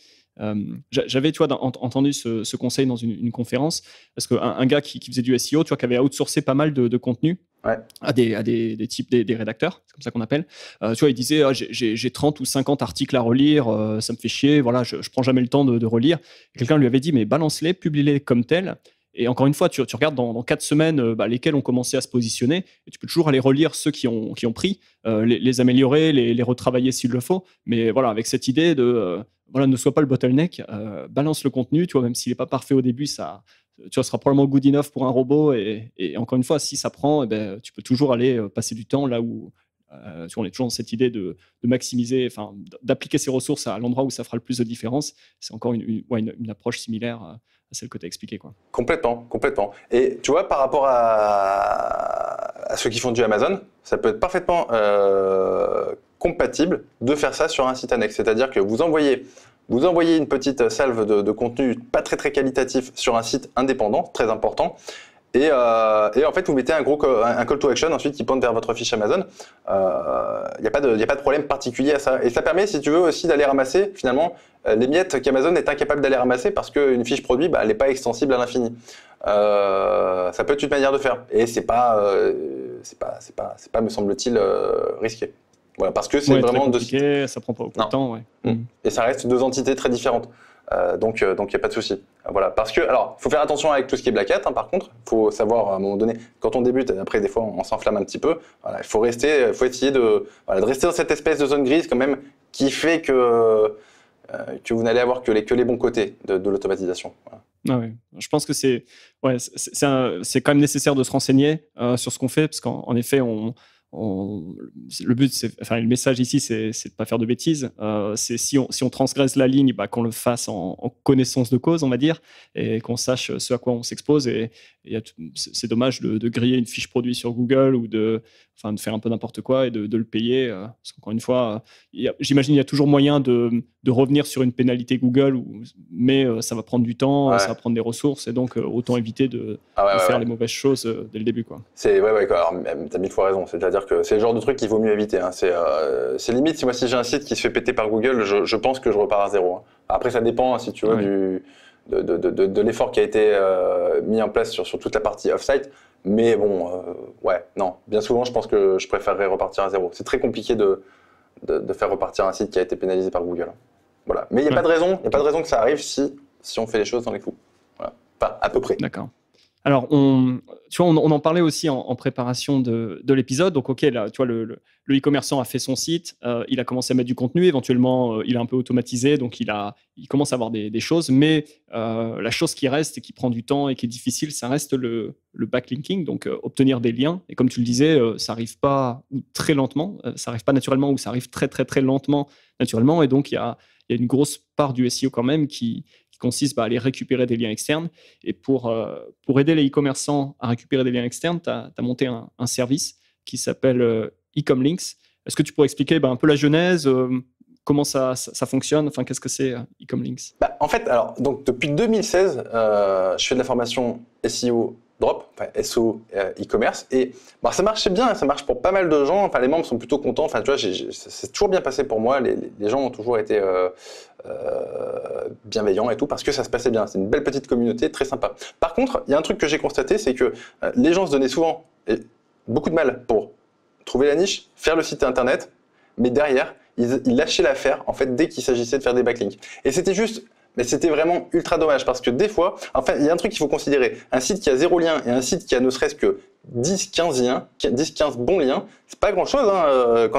J'avais entendu ce conseil dans une conférence parce qu'un gars qui faisait du SEO, qui avait outsourcé pas mal de contenu à des types des rédacteurs, c'est comme ça qu'on appelle. Il disait j'ai 30 ou 50 articles à relire, ça me fait chier, voilà, je prends jamais le temps de relire. Et quelqu'un lui avait dit mais balance-les, publie-les comme tels. Et encore une fois, tu regardes dans 4 semaines lesquels ont commencé à se positionner et tu peux toujours aller relire ceux qui ont pris, les améliorer, les retravailler s'il le faut. Mais voilà, avec cette idée de ne sois pas le bottleneck, balance le contenu, même s'il n'est pas parfait au début, ça sera probablement good enough pour un robot. Et encore une fois, si ça prend, tu peux toujours aller passer du temps là où on est toujours dans cette idée de maximiser, d'appliquer ses ressources à l'endroit où ça fera le plus de différence. C'est encore une approche similaire à celle que tu as expliquée, quoi. Complètement. Et tu vois, par rapport à ceux qui font du Amazon, ça peut être parfaitement compatible de faire ça sur un site annexe. C'est-à-dire que vous envoyez une petite salve de contenu pas très très qualitatif sur un site indépendant, très important, et en fait vous mettez un call to action ensuite qui pointe vers votre fiche Amazon. Il n'y a pas de problème particulier à ça. Et ça permet, si tu veux, aussi d'aller ramasser finalement les miettes qu'Amazon est incapable d'aller ramasser parce qu'une fiche produit, elle n'est pas extensible à l'infini. Ça peut être une manière de faire. Et c'est pas, me semble-t-il, risqué. Voilà, parce que c'est vraiment compliqué, ça prend pas beaucoup de temps. Ouais. Et ça reste 2 entités très différentes. Donc il n'y a pas de souci. Voilà, parce que, alors, il faut faire attention avec tout ce qui est Black Hat, par contre. Il faut savoir, à un moment donné, quand on débute, après, des fois, on s'enflamme un petit peu. Voilà, il faut essayer de rester dans cette espèce de zone grise, quand même, qui fait que vous n'allez avoir que les bons côtés de l'automatisation. Voilà. Ah ouais. Je pense que c'est quand même nécessaire de se renseigner sur ce qu'on fait, parce qu'en effet, le but, le message ici, c'est de pas faire de bêtises. C'est si on transgresse la ligne, qu'on le fasse en connaissance de cause, on va dire, et qu'on sache ce à quoi on s'expose. Et c'est dommage de griller une fiche produit sur Google ou de faire un peu n'importe quoi et de le payer. Parce qu'encore une fois, j'imagine qu'il y a toujours moyen de revenir sur une pénalité Google, mais ça va prendre du temps, ça va prendre des ressources, et donc autant éviter de faire les mauvaises choses dès le début, quoi. Alors, t'as 1000 fois raison. C'est-à-dire que c'est le genre de truc qu'il vaut mieux éviter. Hein. C'est limite, si j'ai un site qui se fait péter par Google, je pense que je repars à zéro. Hein. Après, ça dépend, si tu veux, de l'effort qui a été mis en place sur toute la partie off-site. Mais bon, bien souvent, je pense que je préférerais repartir à zéro. C'est très compliqué de faire repartir un site qui a été pénalisé par Google. Voilà. Mais il n'y a pas de raison que ça arrive si on fait les choses dans les clous. Voilà. Enfin, à peu près. D'accord. Alors, on en parlait aussi en préparation de l'épisode. Donc, OK, là, tu vois, le e-commerçant a fait son site, il a commencé à mettre du contenu, éventuellement, il a un peu automatisé, donc il commence à avoir des choses, mais la chose qui reste et qui prend du temps et qui est difficile, ça reste le backlinking, donc obtenir des liens. Et comme tu le disais, ça n'arrive pas ou très lentement, ça n'arrive pas naturellement ou ça arrive très, très, très lentement naturellement. Et donc, il y a une grosse part du SEO quand même qui consiste à aller récupérer des liens externes. Et pour aider les e-commerçants à récupérer des liens externes, tu as monté un service qui s'appelle Ecomlinks. Est-ce que tu pourrais expliquer un peu la genèse, comment ça fonctionne, enfin, qu'est-ce que c'est Ecomlinks ? En fait, donc, depuis 2016, je fais de la formation SEO Drop, enfin SEO e-commerce, et bah, ça marchait bien, ça marche pour pas mal de gens, enfin les membres sont plutôt contents, enfin tu vois, c'est toujours bien passé pour moi, les gens ont toujours été bienveillants et tout, parce que ça se passait bien, c'est une belle petite communauté, très sympa. Par contre, il y a un truc que j'ai constaté, c'est que les gens se donnaient souvent beaucoup de mal pour trouver la niche, faire le site internet, mais derrière, ils lâchaient l'affaire en fait dès qu'il s'agissait de faire des backlinks. Et c'était juste... Mais c'était vraiment ultra dommage parce que des fois, enfin, il y a un truc qu'il faut considérer. Un site qui a 0 lien et un site qui a ne serait-ce que 10-15 liens, 10-15 bons liens, c'est pas grand-chose hein,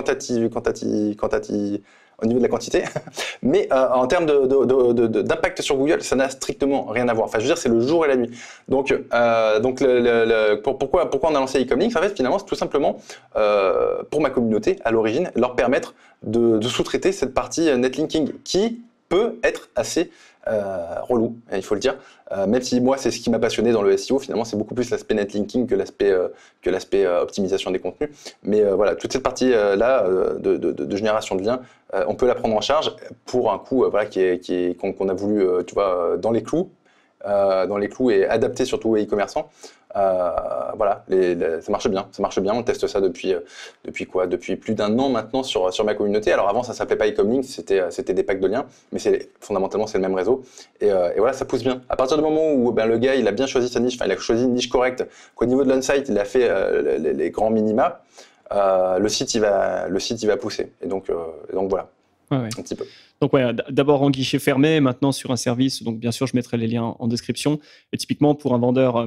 au niveau de la quantité. Mais en termes d'impact sur Google, ça n'a strictement rien à voir. Enfin, je veux dire, c'est le jour et la nuit. Donc pourquoi on a lancé Ecomlinks? En fait, finalement, c'est tout simplement pour ma communauté, à l'origine, leur permettre de sous-traiter cette partie netlinking qui peut être assez relou, il faut le dire. Même si moi, c'est ce qui m'a passionné dans le SEO, finalement, c'est beaucoup plus l'aspect netlinking que l'aspect optimisation des contenus. Mais voilà, toute cette partie-là de génération de liens, on peut la prendre en charge pour un coût voilà, qu'on a voulu, tu vois, dans les clous et adapté surtout aux e-commerçants. Voilà, ça marche bien, on teste ça depuis plus d'1 an maintenant sur ma communauté. Alors avant ça s'appelait pas Ecomlinks, c'était des packs de liens, mais fondamentalement c'est le même réseau et voilà, ça pousse bien. À partir du moment où le gars il a bien choisi sa niche, enfin il a choisi une niche correcte, qu'au niveau de l'on-site il a fait les grands minima, le site il va pousser et donc voilà. Ouais. Un petit peu. Donc ouais, d'abord en guichet fermé, maintenant sur un service, donc bien sûr je mettrai les liens en description. Et typiquement pour un vendeur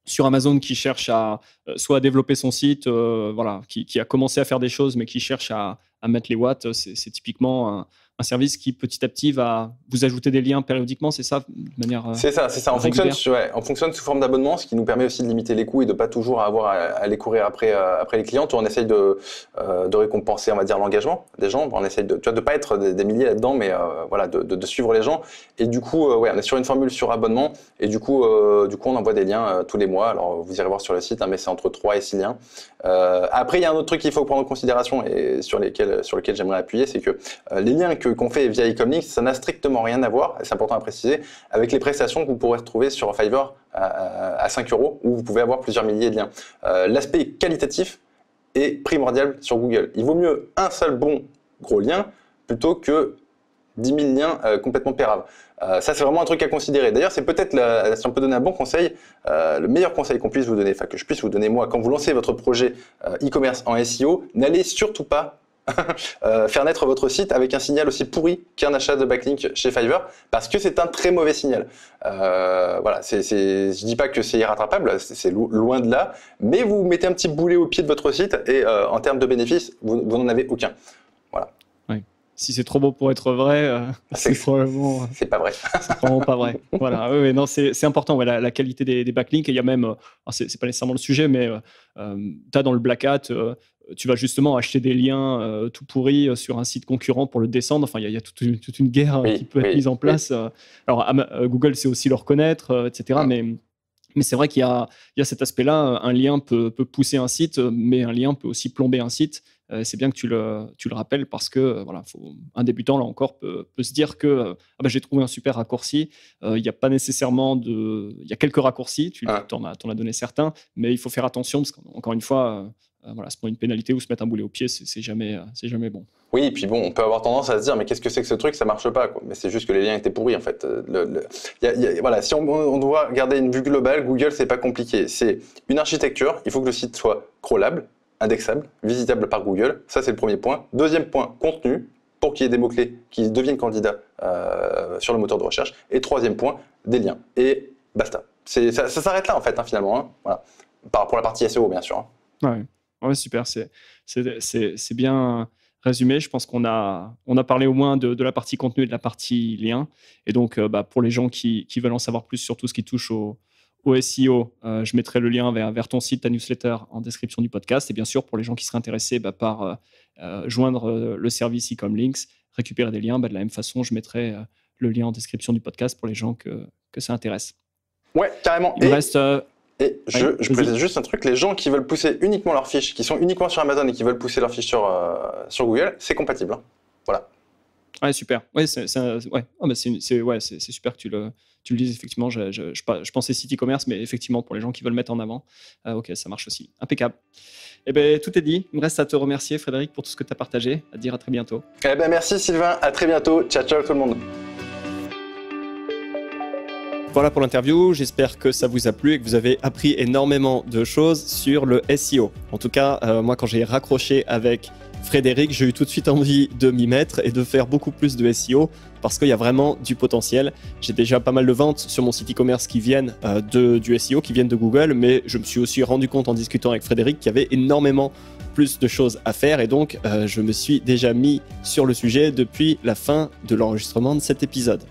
sur Amazon qui cherche à soit à développer son site, voilà, qui a commencé à faire des choses mais qui cherche à mettre les watts, c'est typiquement un service qui petit à petit va vous ajouter des liens périodiquement, c'est ça de manière C'est ça. On fonctionne sous forme d'abonnement, ce qui nous permet aussi de limiter les coûts et de pas toujours avoir à aller courir après les clients. On essaye de récompenser, on va dire, l'engagement des gens. On essaye de pas être des milliers là-dedans, mais voilà, de suivre les gens. Et du coup, on est sur une formule sur abonnement. Et du coup, on envoie des liens tous les mois. Alors, vous irez voir sur le site, hein, mais c'est entre 3 et 6 liens. Après, il y a un autre truc qu'il faut prendre en considération et sur lequel j'aimerais appuyer, c'est que les liens qu'on fait via Ecomlinks, ça n'a strictement rien à voir, et c'est important à préciser, avec les prestations que vous pourrez retrouver sur Fiverr à 5 € où vous pouvez avoir plusieurs milliers de liens. L'aspect qualitatif est primordial sur Google. Il vaut mieux un seul bon gros lien plutôt que 10 000 liens complètement péraves. Ça, c'est vraiment un truc à considérer. D'ailleurs, c'est peut-être, si on peut donner un bon conseil, le meilleur conseil qu'on puisse vous donner, enfin que je puisse vous donner moi, quand vous lancez votre projet e-commerce en SEO, n'allez surtout pas faire naître votre site avec un signal aussi pourri qu'un achat de backlink chez Fiverr, parce que c'est un très mauvais signal. Voilà, je dis pas que c'est irrattrapable, c'est loin de là, mais vous mettez un petit boulet au pied de votre site et en termes de bénéfices, vous n'en avez aucun. Voilà. Oui. Si c'est trop beau pour être vrai, c'est probablement. C'est pas vrai. C'est probablement pas vrai. Voilà. Oui, non, c'est important. Ouais, la qualité des backlinks. Et il y a même, c'est pas nécessairement le sujet, mais tu as dans le Black Hat. Tu vas justement acheter des liens tout pourris sur un site concurrent pour le descendre. Enfin, il y a toute une guerre qui peut être mise en place. Alors, Google sait aussi le reconnaître, etc. Mais c'est vrai qu'il y a cet aspect-là. Un lien peut pousser un site, mais un lien peut aussi plomber un site. C'est bien que tu le rappelles parce que voilà, un débutant, là encore, peut se dire que j'ai trouvé un super raccourci. Il n'y a pas nécessairement il y a quelques raccourcis, t'en as donné certains, mais il faut faire attention parce qu'encore une fois, voilà, se prendre une pénalité ou se mettre un boulet au pied, c'est jamais bon. Oui, et puis bon, on peut avoir tendance à se dire, mais qu'est-ce que c'est que ce truc, ça marche pas, quoi. Mais c'est juste que les liens étaient pourris, en fait. Voilà, si on doit garder une vue globale, Google, c'est pas compliqué. C'est une architecture, il faut que le site soit crawlable, indexable, visitable par Google. Ça, c'est le premier point. Deuxième point, contenu, pour qu'il y ait des mots-clés qui deviennent candidats sur le moteur de recherche. Et troisième point, des liens. Et basta. Ça s'arrête là, en fait, hein, finalement. Hein. Voilà. Pour la partie SEO, bien sûr. Hein. Ouais, super. C'est bien résumé. Je pense qu'on a parlé au moins de la partie contenu et de la partie lien. Et donc, pour les gens qui veulent en savoir plus sur tout ce qui touche au SEO, je mettrai le lien vers ton site, ta newsletter en description du podcast. Et bien sûr, pour les gens qui seraient intéressés par joindre le service Ecomlinks, récupérer des liens, de la même façon, je mettrai le lien en description du podcast pour les gens que ça intéresse. Ouais, carrément. Il reste... Et je précise juste un truc, les gens qui veulent pousser uniquement leurs fiches, qui sont uniquement sur Amazon et qui veulent pousser leurs fiches sur Google, c'est compatible. Hein. Voilà. Ouais, super. Ouais, ouais. Ah, bah, c'est super que tu le dises, effectivement. Je pensais site e-commerce, mais effectivement, pour les gens qui veulent mettre en avant, ok, ça marche aussi. Impeccable. Eh ben, tout est dit. Il me reste à te remercier, Frédéric, pour tout ce que tu as partagé. À dire à très bientôt. Eh ben, merci Sylvain, à très bientôt. Ciao, ciao tout le monde. Voilà pour l'interview, j'espère que ça vous a plu et que vous avez appris énormément de choses sur le SEO. En tout cas, moi quand j'ai raccroché avec Frédéric, j'ai eu tout de suite envie de m'y mettre et de faire beaucoup plus de SEO parce qu'il y a vraiment du potentiel. J'ai déjà pas mal de ventes sur mon site e-commerce qui viennent du SEO, qui viennent de Google, mais je me suis aussi rendu compte en discutant avec Frédéric qu'il y avait énormément plus de choses à faire et donc je me suis déjà mis sur le sujet depuis la fin de l'enregistrement de cet épisode.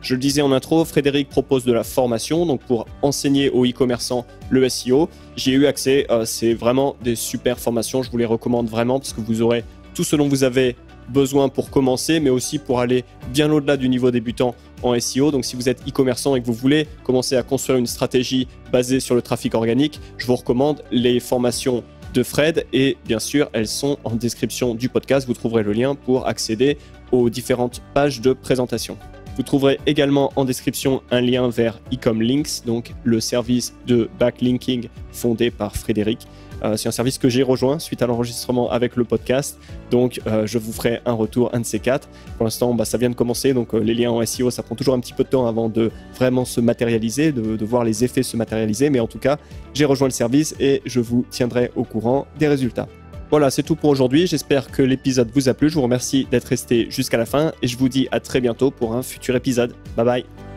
Je le disais en intro, Frédéric propose de la formation donc pour enseigner aux e-commerçants le SEO. J'y ai eu accès, c'est vraiment des super formations, je vous les recommande vraiment parce que vous aurez tout ce dont vous avez besoin pour commencer, mais aussi pour aller bien au-delà du niveau débutant en SEO. Donc si vous êtes e-commerçant et que vous voulez commencer à construire une stratégie basée sur le trafic organique, je vous recommande les formations de Fred et bien sûr, elles sont en description du podcast. Vous trouverez le lien pour accéder aux différentes pages de présentation. Vous trouverez également en description un lien vers Ecomlinks, donc le service de backlinking fondé par Frédéric. C'est un service que j'ai rejoint suite à l'enregistrement avec le podcast, donc je vous ferai un retour, un de ces quatre. Pour l'instant, ça vient de commencer, donc les liens en SEO, ça prend toujours un petit peu de temps avant de vraiment se matérialiser, de voir les effets se matérialiser, mais en tout cas, j'ai rejoint le service et je vous tiendrai au courant des résultats. Voilà, c'est tout pour aujourd'hui. J'espère que l'épisode vous a plu. Je vous remercie d'être resté jusqu'à la fin et je vous dis à très bientôt pour un futur épisode. Bye bye.